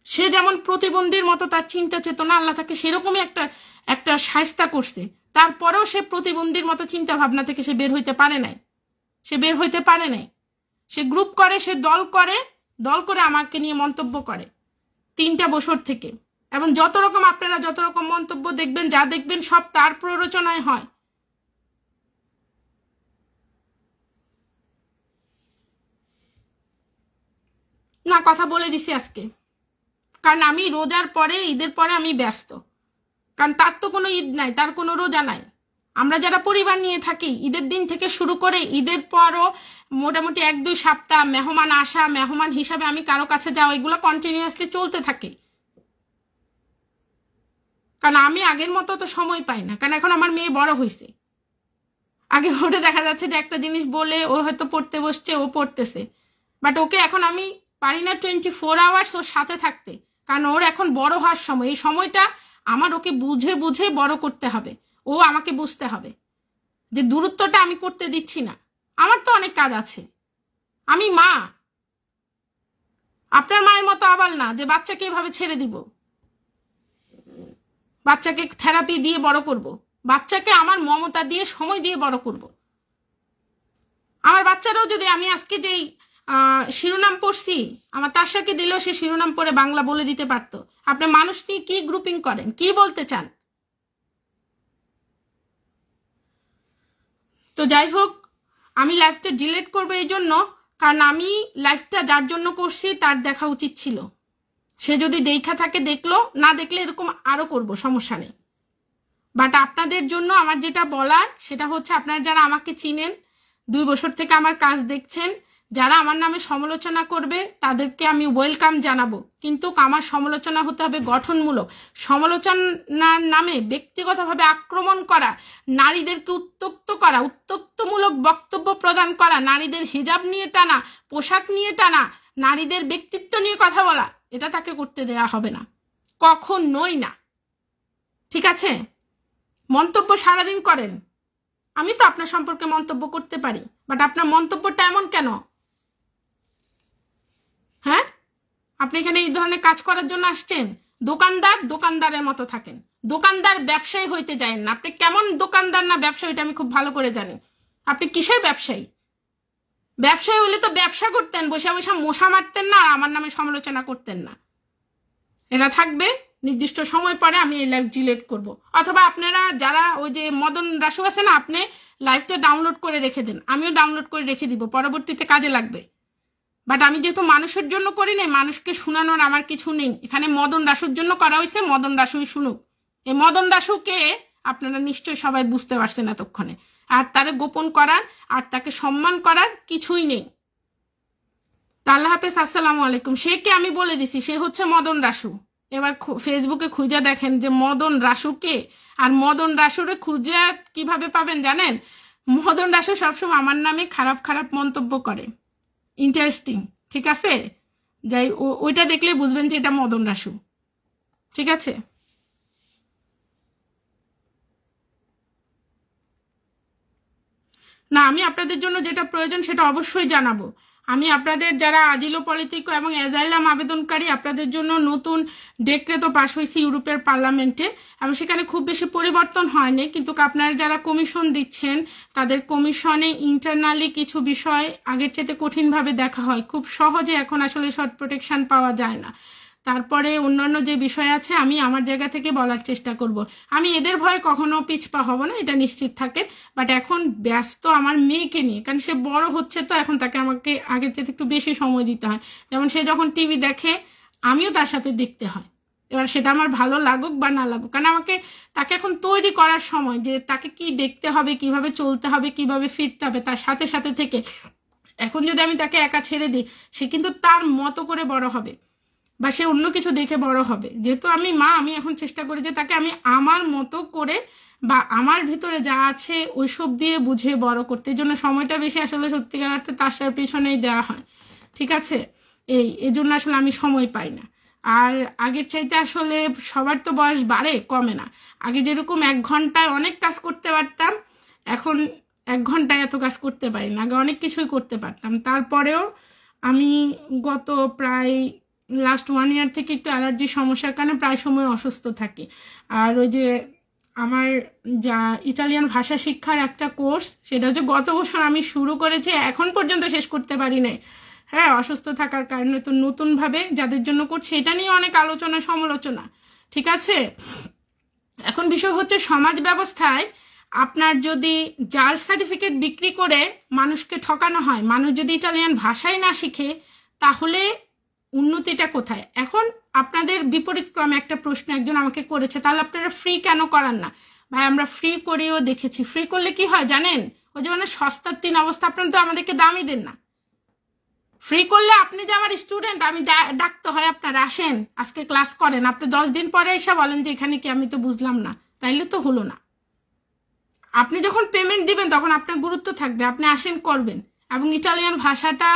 সে যেমন প্রতিবন্ধীর মতো তার চিন্তা চেতনা, আল্লাহ তাকে সেরকমই একটা শায়েস্তা করছে, তারপরেও সে প্রতিবন্ধীর মতো চিন্তা ভাবনা থেকে সে বের হইতে পারে নাই। সে গ্রুপ করে, সে দল করে আমাকে নিয়ে মন্তব্য করে 3টা বছর থেকে। এবং আপনারা যত রকম মন্তব্য দেখবেন, যা দেখবেন সব তার প্ররোচনায় হয়। না, কথা বলে দিছি আজকে, কারণ আমি রোজার পরে, ঈদের পরে আমি ব্যস্ত, কারণ তার তো কোনো ঈদ নাই, তার কোনো রোজা নাই। আমরা যারা পরিবার নিয়ে থাকি, ঈদের দিন থেকে শুরু করে ঈদের পরও মোটামুটি 1-2 সপ্তাহ মেহমান আসা, মেহমান হিসাবে আমি কারো কাছে যাওয়া, এগুলো কন্টিনিউয়াসলি চলতে থাকে। কারণ আমি আগের মতো তো সময় পাই না, কারণ এখন আমার মেয়ে বড় হয়েছে। আগে ওটা দেখা যাচ্ছে যে একটা জিনিস বলে ও হয়তো পড়তে বসছে, ও পড়তেছে, বাট ওকে এখন আমি পারি না 24 আওয়ার্স ওর সাথে থাকতে, কারণ ওর এখন বড় হওয়ার সময়। এই সময়টা আমার ওকে বুঝে বড় করতে হবে, ও আমাকে বুঝতে হবে যে দূরত্বটা আমি করতে দিচ্ছি না। আমার তো অনেক কাজ আছে, আমি মা, আপনার মায়ের মতো আবার না যে বাচ্চাকে এভাবে ছেড়ে দিব, বাচ্চাকে থেরাপি দিয়ে বড় করব, বাচ্চাকে আমার মমতা দিয়ে সময় দিয়ে বড় করব। আমার বাচ্চারাও যদি আমি আজকে যেই শিরোনাম পড়ছি, আমার তাসাকে দিলেও সে শিরোনাম পড়ে বাংলা বলে দিতে পারতো। আপনি মানুষ নিয়ে কি গ্রুপিং করেন, কি বলতে চান? তো যাই হোক, আমি লাইভটা ডিলিট করবো এই জন্য, কারণ আমি লাইভটা যার জন্য করছি তার দেখা উচিত ছিল। সে যদি দেখা থাকে দেখলো, না দেখলে এরকম আরো করব, সমস্যা নেই। বাট আপনাদের জন্য আমার যেটা বলার সেটা হচ্ছে, আপনারা যারা আমাকে চিনেন, 2 বছর থেকে আমার কাজ দেখছেন, যারা আমার নামে সমালোচনা করবে তাদেরকে আমি ওয়েলকাম জানাবো, কিন্তু আমার সমালোচনা হতে হবে গঠনমূলক। সমালোচনার নামে ব্যক্তিগতভাবে আক্রমণ করা, নারীদেরকে উত্ত্যক্ত করা, উত্ত্যক্তমূলক বক্তব্য প্রদান করা, নারীদের হিজাব নিয়ে টানা, পোশাক নিয়ে টানা, নারীদের ব্যক্তিত্ব নিয়ে কথা বলা, এটা তাকে করতে দেয়া হবে না, কখনোই না, ঠিক আছে? মন্তব্য সারাদিন করেন, আমি তো আপনার সম্পর্কে মন্তব্য করতে পারি, বাট আপনার মন্তব্যটা এমন কেন? হ্যাঁ, আপনি এখানে এই ধরনের কাজ করার জন্য আসছেন? দোকানদারের মতো থাকেন, দোকানদার ব্যবসায়ী হইতে যায় না। আপনি কেমন দোকানদার না ব্যবসায়ী এটা আমি খুব ভালো করে জানি। আপনি কিসের ব্যবসায়ী? ব্যবসায়ী হলে তো ব্যবসা করতেন, বসে বসে মশা মারতেন না, আর আমার নামে সমালোচনা করতেন না। এটা থাকবে, নির্দিষ্ট সময় পরে আমি এই লাইভ ডিলিট করব। অথবা আপনারা যারা ওই যে মদন রাসু আছে না, আপনি লাইভটা ডাউনলোড করে রেখে দেন, আমিও ডাউনলোড করে রেখে দিব, পরবর্তীতে কাজে লাগবে। বাট আমি যেহেতু মানুষের জন্য করি না, মানুষকে শোনানোর আমার কিছু নেই। এখানে মদন রাসুর জন্য করা হয়েছে, মদন রাসুই শুনুক। এই মদন রাসুকে আপনারা নিশ্চয়ই সবাই বুঝতে পারছেন এতক্ষণে। আর তারে গোপন করার আর তাকে সম্মান করার কিছুই নেই। আল্লাহ হাফেজ, আসসালামু আলাইকুম। সে কে আমি বলে দিছি, সে হচ্ছে মদন রাসু। এবার ফেসবুকে খুঁজে দেখেন যে মদন রাসুকে, আর মদন রাসুরে খুঁজে কিভাবে পাবেন জানেন? মদন রাসু সবসময় আমার নামে খারাপ খারাপ মন্তব্য করে, ইন্টারেস্টিং, ঠিক আছে? যাই ওইটা দেখলে বুঝবেন যে এটা মদন রাসু, ঠিক আছে? না, আমি আপনাদের জন্য যেটা প্রয়োজন সেটা অবশ্যই জানাবো। আমি আপনাদের যারা আজিলো পলিটিকো এবং অ্যাজাইলাম আবেদনকারী, আপনাদের জন্য নতুন ডেক্রেতো পাশ হয়েছে ইউরোপের পার্লামেন্টে, এবং সেখানে খুব বেশি পরিবর্তন হয়নি, কিন্তু আপনারা যারা কমিশন দিচ্ছেন তাদের কমিশনে ইন্টারনালি কিছু বিষয় আগের চাইতে কঠিনভাবে দেখা হয়। খুব সহজে এখন আসলে শর্ট প্রোটেকশন পাওয়া যায় না। তারপরে অন্যান্য যে বিষয় আছে আমি আমার জায়গা থেকে বলার চেষ্টা করব। আমি এদের ভয়ে কখনো পিছপা হব না, এটা নিশ্চিত থাকে। বাট এখন ব্যস্ত আমার মেয়েকে নিয়ে, কারণ সে বড় হচ্ছে, তো এখন তাকে আমাকে আগের চেয়ে একটু বেশি সময় দিতে হয়। যেমন সে যখন টিভি দেখে আমিও তার সাথে দেখতে হয়। এবার সেটা আমার ভালো লাগুক বা না লাগুক, কারণ আমাকে তাকে এখন তৈরি করার সময় যে তাকে কি দেখতে হবে, কিভাবে চলতে হবে, কিভাবে ফিরতে হবে, তার সাথে সাথে থেকে। এখন যদি আমি তাকে একা ছেড়ে দিই, সে কিন্তু তার মতো করে বড় হবে বা সে অন্য কিছু দেখে বড় হবে। যেহেতু আমি মা, আমি এখন চেষ্টা করি যে তাকে আমি আমার মতো করে বা আমার ভিতরে যা আছে ওইসব দিয়ে বুঝে বড় করতে। এই জন্য সময়টা বেশি আসলে সত্যিকার অর্থে তার পেছনেই দেওয়া হয়, ঠিক আছে? এই জন্য আসলে আমি সময় পাই না। আর আগের চাইতে আসলে সবার তো বয়স বাড়ে, কমে না। আগে যেরকম 1 ঘন্টায় অনেক কাজ করতে পারতাম, এখন 1 ঘন্টায় এত কাজ করতে পারি না। আগে অনেক কিছুই করতে পারতাম। তারপরেও আমি গত প্রায় লাস্ট 1 ইয়ার থেকে একটু অ্যালার্জির সমস্যার কারণে প্রায় সময় অসুস্থ থাকি। আর ওই যে আমার যা ইটালিয়ান ভাষা শিক্ষার একটা কোর্স, সেটা হচ্ছে গত বছর আমি শুরু করেছি, এখন পর্যন্ত শেষ করতে পারি নাই। হ্যাঁ, অসুস্থ থাকার কারণে। তো নতুনভাবে যাদের জন্য করছে, এটা নিয়ে অনেক আলোচনা সমালোচনা, ঠিক আছে? এখন বিষয় হচ্ছে সমাজ ব্যবস্থায় আপনার যদি জার সার্টিফিকেট বিক্রি করে মানুষকে ঠকানো হয়, মানুষ যদি ইটালিয়ান ভাষাই না শিখে, তাহলে উন্নতিটা কোথায়? এখন আপনাদের বিপরীত ক্রমে একটা প্রশ্ন একজন আমাকে করেছে, তাহলে আপনারা ফ্রি কেন করান না? ভাই, আমরা ফ্রি করেও দেখেছি। ফ্রি করলে কি হয় জানেন? ওই যে মানে সস্তার 3 অবস্থা, আপনারা তো আমাদেরকে দামই দেন না। ফ্রি করলে আপনি যে আমার স্টুডেন্ট, আমি ডাকতে হয় আপনারা আসেন আজকে ক্লাস করেন, আপনি 10 দিন পরে এসে বলেন যে এখানে কি আমি তো বুঝলাম না, তাইলে তো হলো না। আপনি যখন পেমেন্ট দিবেন তখন আপনার গুরুত্ব থাকবে, আপনি আসেন করবেন। এবং ইটালিয়ান ভাষাটা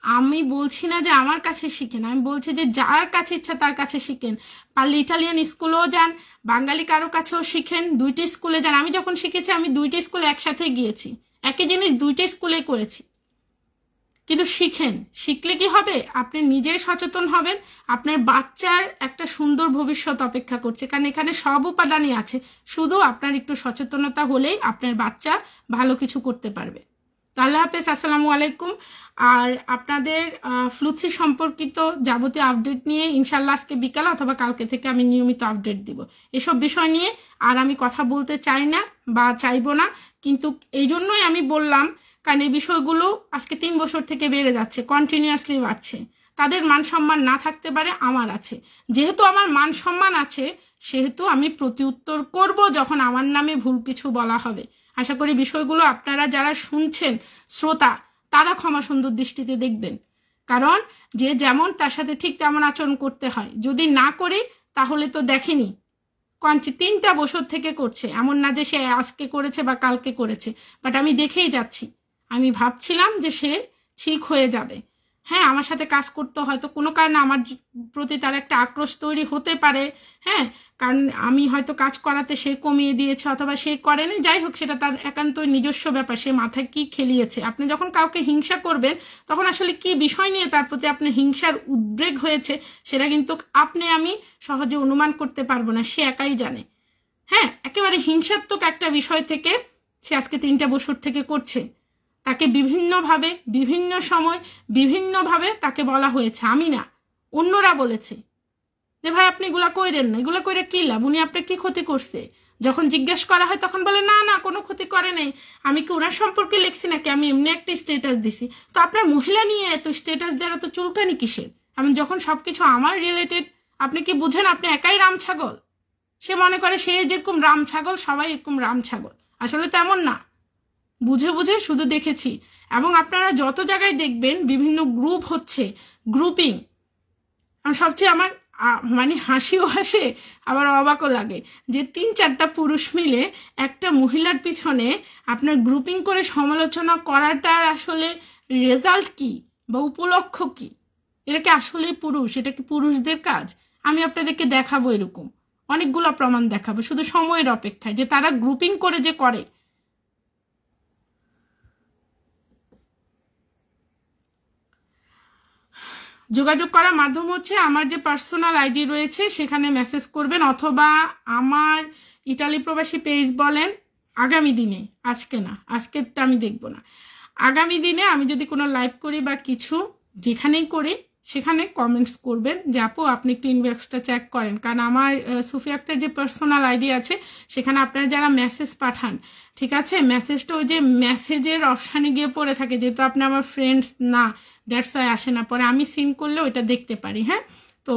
আমি বলছি না যে আমার কাছে শিখেন, আমি বলছি যে যার কাছে ইচ্ছা তার কাছে শিখেন। পারলে ইটালিয়ান স্কুলেও যান, বাঙালি কারো কাছেও শিখেন, 2টি স্কুলে যান। আমি যখন শিখেছি আমি 2টি স্কুলে একসাথে গিয়েছি, একই জিনিস 2টি স্কুলে করেছি। কিন্তু শিখেন, শিখলে কি হবে? আপনি নিজেই সচেতন হবেন, আপনার বাচ্চার একটা সুন্দর ভবিষ্যৎ অপেক্ষা করছে, কারণ এখানে সব উপাদানই আছে। শুধু আপনার একটু সচেতনতা হলেই আপনার বাচ্চা ভালো কিছু করতে পারবে। তো আল্লাহ হাফেজ, আসসালামু আলাইকুম। আর আপনাদের ফ্লুসি সম্পর্কিত যাবতীয় আপডেট নিয়ে ইনশাল্লাহ আজকে বিকাল অথবা কালকে থেকে আমি নিয়মিত আপডেট দিব। এসব বিষয় নিয়ে আর আমি কথা বলতে চাই না বা চাইবো না, কিন্তু এই জন্যই আমি বললাম, কারণ এই বিষয়গুলো আজকে 3 বছর থেকে বেড়ে যাচ্ছে, কন্টিনিউয়াসলি বাড়ছে। তাদের মান সম্মান না থাকতে পারে, আমার আছে। যেহেতু আমার মান সম্মান আছে, সেহেতু আমি প্রতিউত্তর করব যখন আমার নামে ভুল কিছু বলা হবে। আশা করি বিষয়গুলো আপনারা যারা শুনছেন, শ্রোতা, তারা ক্ষমা সুন্দর দৃষ্টিতে দেখবেন। কারণ যে যেমন তার সাথে ঠিক তেমন আচরণ করতে হয়। যদি না করি তাহলে তো দেখেনি 3টা বছর থেকে করছে, এমন না যে সে আজকে করেছে বা কালকে করেছে, বাট আমি দেখেই যাচ্ছি। আমি ভাবছিলাম যে সে ঠিক হয়ে যাবে। হ্যাঁ, আমার সাথে কাজ করতে হয়তো কোনো কারণে আমার প্রতি তার একটা আক্রোশ তৈরি হতে পারে। হ্যাঁ, কারণ আমি হয়তো কাজ করাতে সে কমিয়ে দিয়েছে অথবা সে করেনি, যাই হোক, সেটা তার একান্ত নিজস্ব ব্যাপার। সে মাথায় কি খেলিয়েছে। আপনি যখন কাউকে হিংসা করবেন তখন আসলে কি বিষয় নিয়ে তার প্রতি আপনার হিংসার উদ্রেক হয়েছে সেটা কিন্তু আপনি আমি সহজে অনুমান করতে পারবো না, সে একাই জানে। হ্যাঁ, একেবারে হিংসাত্মক একটা বিষয় থেকে সে আজকে 3টা বছর থেকে করছে। তাকে বিভিন্নভাবে, বিভিন্ন সময়, বিভিন্নভাবে তাকে বলা হয়েছে, আমি না, অন্যরা বলেছে যে ভাই আপনি এগুলা কইরেন না, এগুলা কইরে কি লাভ, উনি আপনার কি ক্ষতি করছে? যখন জিজ্ঞেস করা হয় তখন বলে না না, কোনো ক্ষতি করে নাই, আমি কি ওনার সম্পর্কে লিখছি নাকি, আমি এমনি একটা স্ট্যাটাস দিছি। তো আপনার মহিলা নিয়ে এত স্ট্যাটাস দেওয়ার এত চুলকানি কিসের? এমন যখন সবকিছু আমার রিলেটেড, আপনি কি বুঝেন আপনি একাই রাম ছাগল? সে মনে করে সে যেরকম রাম ছাগল সবাই এরকম রাম ছাগল। আসলে তেমন না, বুঝে বুঝে শুধু দেখেছি। এবং আপনারা যত জায়গায় দেখবেন বিভিন্ন গ্রুপ হচ্ছে, গ্রুপিং, সবচেয়ে আমার মানে হাসিও হাসে আবার অবাকও লাগে যে 3-4টা পুরুষ মিলে একটা মহিলার পিছনে আপনার গ্রুপিং করে সমালোচনা করাটার আসলে রেজাল্ট কি বা উপলক্ষ কি? এটা কি আসলে পুরুষ? এটা কি পুরুষদের কাজ? আমি আপনাদেরকে দেখাবো, এরকম অনেকগুলো প্রমাণ দেখাবো, শুধু সময়ের অপেক্ষায়, যে তারা গ্রুপিং করে যে করে। যোগাযোগ করার মাধ্যম হচ্ছে আমার যে পার্সোনাল আইডি রয়েছে সেখানে মেসেজ করবেন, অথবা আমার ইটালি প্রবাসী পেজ বলেন, আগামী দিনে, আজকে না, আজকেরটা আমি দেখব না, আগামী দিনে আমি যদি কোনো লাইভ করি বা কিছু যেখানেই করি সেখানে কমেন্টস করবেন যে আপু আপনি একটু ইনবক্সটা চেক করেন, কারণ আমার সুফিয়া আক্তার যে পার্সোনাল আইডি আছে সেখানে আপনারা যারা মেসেজ পাঠান, ঠিক আছে, মেসেজটা ওই যে মেসেজের অপশানে গিয়ে পড়ে থাকে, যেহেতু আপনি আমার ফ্রেন্ডস না, দ্যাটস ওয়াই আসে না, পরে আমি সিন করলে ওইটা দেখতে পারি। হ্যাঁ, তো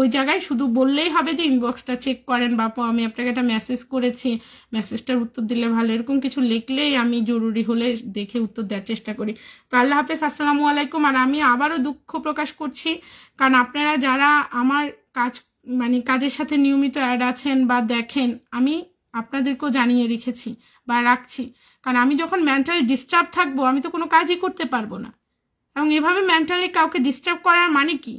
ওই জায়গায় শুধু বললেই হবে যে ইনবক্সটা চেক করেন বাপু, আমি আপনাকে একটা মেসেজ করেছি, মেসেজটার উত্তর দিলে ভালো, এরকম কিছু লিখলেই আমি জরুরি হলে দেখে উত্তর দেওয়ার চেষ্টা করি। তো আল্লাহ হাফেজ, আসসালামু আলাইকুম। আর আমি আবারও দুঃখ প্রকাশ করছি, কারণ আপনারা যারা আমার কাজের সাথে নিয়মিত অ্যাড আছেন বা দেখেন, আমি আপনাদেরকেও জানিয়ে রেখেছি বা রাখছি, কারণ আমি যখন মেন্টালি ডিস্টার্ব থাকবো আমি তো কোনো কাজই করতে পারবো না, এবং এভাবে মেন্টালি কাউকে ডিস্টার্ব করার মানে কি?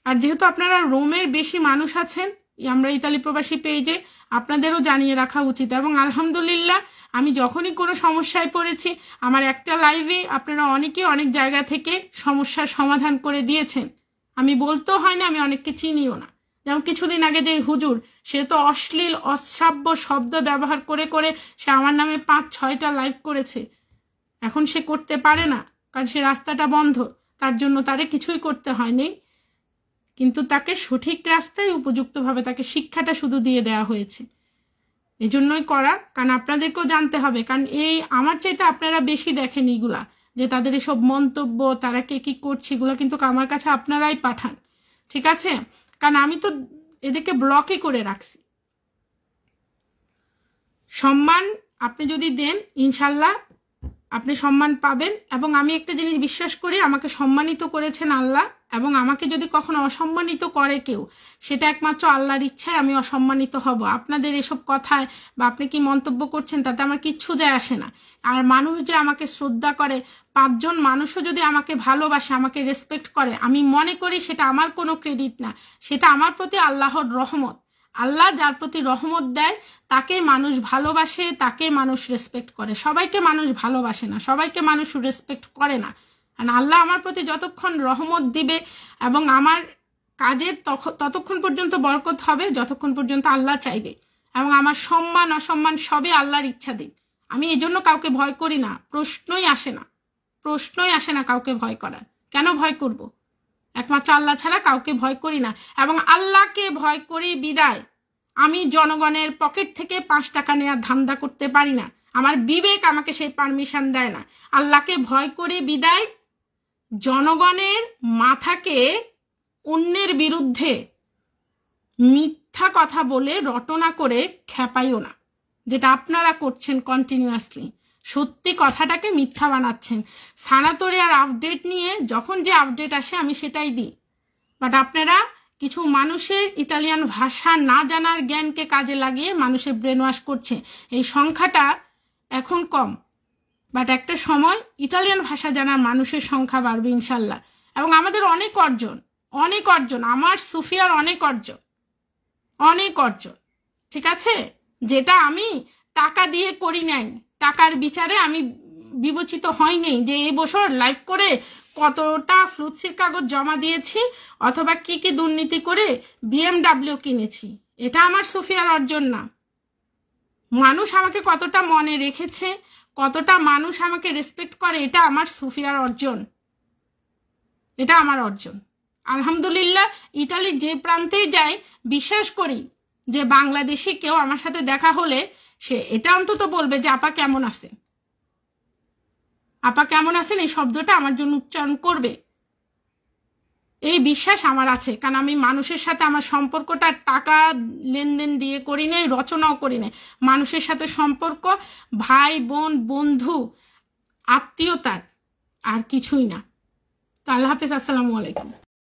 আর যেহেতু আপনারা রোমের বেশি মানুষ আছেন আমরা ইতালি প্রবাসী পেজে, আপনাদেরও জানিয়ে রাখা উচিত। এবং আলহামদুলিল্লাহ আমি যখনই কোনো সমস্যায় পড়েছি আমার একটা লাইভে আপনারা অনেকে অনেক জায়গা থেকে সমস্যার সমাধান করে দিয়েছেন, আমি বলতেও হয় না, আমি অনেককে চিনিও না। যেমন কিছুদিন আগে যে হুজুর, সে তো অশ্লীল অশ্রাব্য শব্দ ব্যবহার করে করে সে আমার নামে 5-6টা লাইভ করেছে, এখন সে করতে পারে না কারণ সে রাস্তাটা বন্ধ, তার জন্য তারে কিছুই করতে হয়নি, কিন্তু তাকে সঠিক রাস্তায় উপযুক্তভাবে তাকে শিক্ষাটা শুধু দিয়ে দেওয়া হয়েছে। এই জন্যই করা, কারণ আপনাদেরকেও জানতে হবে, কারণ এই আমার চাইতে আপনারা বেশি দেখেন এগুলা, যে তাদের এসব মন্তব্য তারা কে কি করছে এগুলো কিন্তু আমার কাছে আপনারাই পাঠান, ঠিক আছে, কারণ আমি তো এদেরকে ব্লকই করে রাখছি। সম্মান আপনি যদি দেন ইনশাল্লাহ আপনি সম্মান পাবেন, এবং আমি একটা জিনিস বিশ্বাস করি, আমাকে সম্মানিত করেছেন আল্লাহ, এবং আমাকে যদি কখনো অসম্মানিত করে কেউ সেটা একমাত্র আল্লাহর ইচ্ছায় আমি অসম্মানিত হব। আপনাদের এসব কথায় বা আপনি কি মন্তব্য করছেন তাতে আমার কিচ্ছু যায় আসে না। আর মানুষ যে আমাকে শ্রদ্ধা করে, 5জন মানুষও যদি আমাকে ভালোবাসে, আমাকে রেসপেক্ট করে, আমি মনে করি সেটা আমার কোনো ক্রেডিট না, সেটা আমার প্রতি আল্লাহর রহমত। আল্লাহ যার প্রতি রহমত দেয় তাকে মানুষ ভালোবাসে, তাকে মানুষ রেসপেক্ট করে, সবাইকে মানুষ ভালোবাসে না, সবাইকে মানুষ রেসপেক্ট করে না। আর আল্লাহ আমার প্রতি যতক্ষণ রহমত দিবে এবং আমার কাজের ততক্ষণ পর্যন্ত বরকত হবে যতক্ষণ পর্যন্ত আল্লাহ চাইবে, এবং আমার সম্মান অসম্মান সবই আল্লাহর ইচ্ছা দিন। আমি এই জন্য কাউকে ভয় করি না, প্রশ্নই আসে না কাউকে ভয় করার। কেন ভয় করব? একমাত্র আল্লাহ ছাড়া কাউকে ভয় করি না, এবং আল্লাহকে ভয় করি বিদায় আমি জনগণের পকেট থেকে 5 টাকা নেওয়ার ধান্দা করতে পারি না, আমার বিবেক আমাকে সেই পারমিশন দেয় না। আল্লাহকে ভয় করি বিদায় জনগণের মাথাকে অন্যের বিরুদ্ধে মিথ্যা কথা বলে রটনা করে খেপাইও না, যেটা আপনারা করছেন কন্টিনিউয়াসলি, সত্যি কথাটাকে মিথ্যা বানাচ্ছেন। সানাতোরে আর আপডেট নিয়ে যখন যে আপডেট আসে আমি সেটাই দিই, বাট আপনারা কিছু মানুষের ইতালিয়ান ভাষা না জানার জ্ঞানকে কাজে লাগিয়ে মানুষের ব্রেন ওয়াশ করছে। এই সংখ্যাটা এখন কম, বাট একটা সময় ইটালিয়ান ভাষা জানার মানুষের সংখ্যা বাড়বে ইনশাল্লাহ। এবং আমাদের অনেক অর্জন, আমার সুফিয়ার অনেক অর্জন, ঠিক আছে, যেটা আমি টাকা দিয়ে করি নাই, টাকার বিচারে আমি বিবেচিত হয়নি যে এই বছর লাইভ করে কতটা ফ্লুক্সির কাগজ জমা দিয়েছি অথবা কি কি দুর্নীতি করে BMW কিনেছি, এটা আমার সুফিয়ার অর্জন না। মানুষ আমাকে কতটা মনে রেখেছে, কতটা মানুষ আমাকে রেসপেক্ট করে, এটা আমার সুফিয়ার অর্জন, এটা আমার অর্জন। আলহামদুলিল্লাহ ইতালি যে প্রান্তেই যাই বিশ্বাস করি যে বাংলাদেশি কেউ আমার সাথে দেখা হলে সে এটা অন্তত বলবে যে আপা কেমন আছেন, এই শব্দটা আমার জন্য উচ্চারণ করবে, এই বিশ্বাস আমার আছে। কারণ আমি মানুষের সাথে আমার সম্পর্কটা টাকা লেনদেন দিয়ে করি নাই, রচনাও করি নাই। মানুষের সাথে সম্পর্ক ভাই বোন বন্ধু আত্মীয়তার, আর কিছুই না। তো আল্লাহ হাফেজ, আসসালামু আলাইকুম।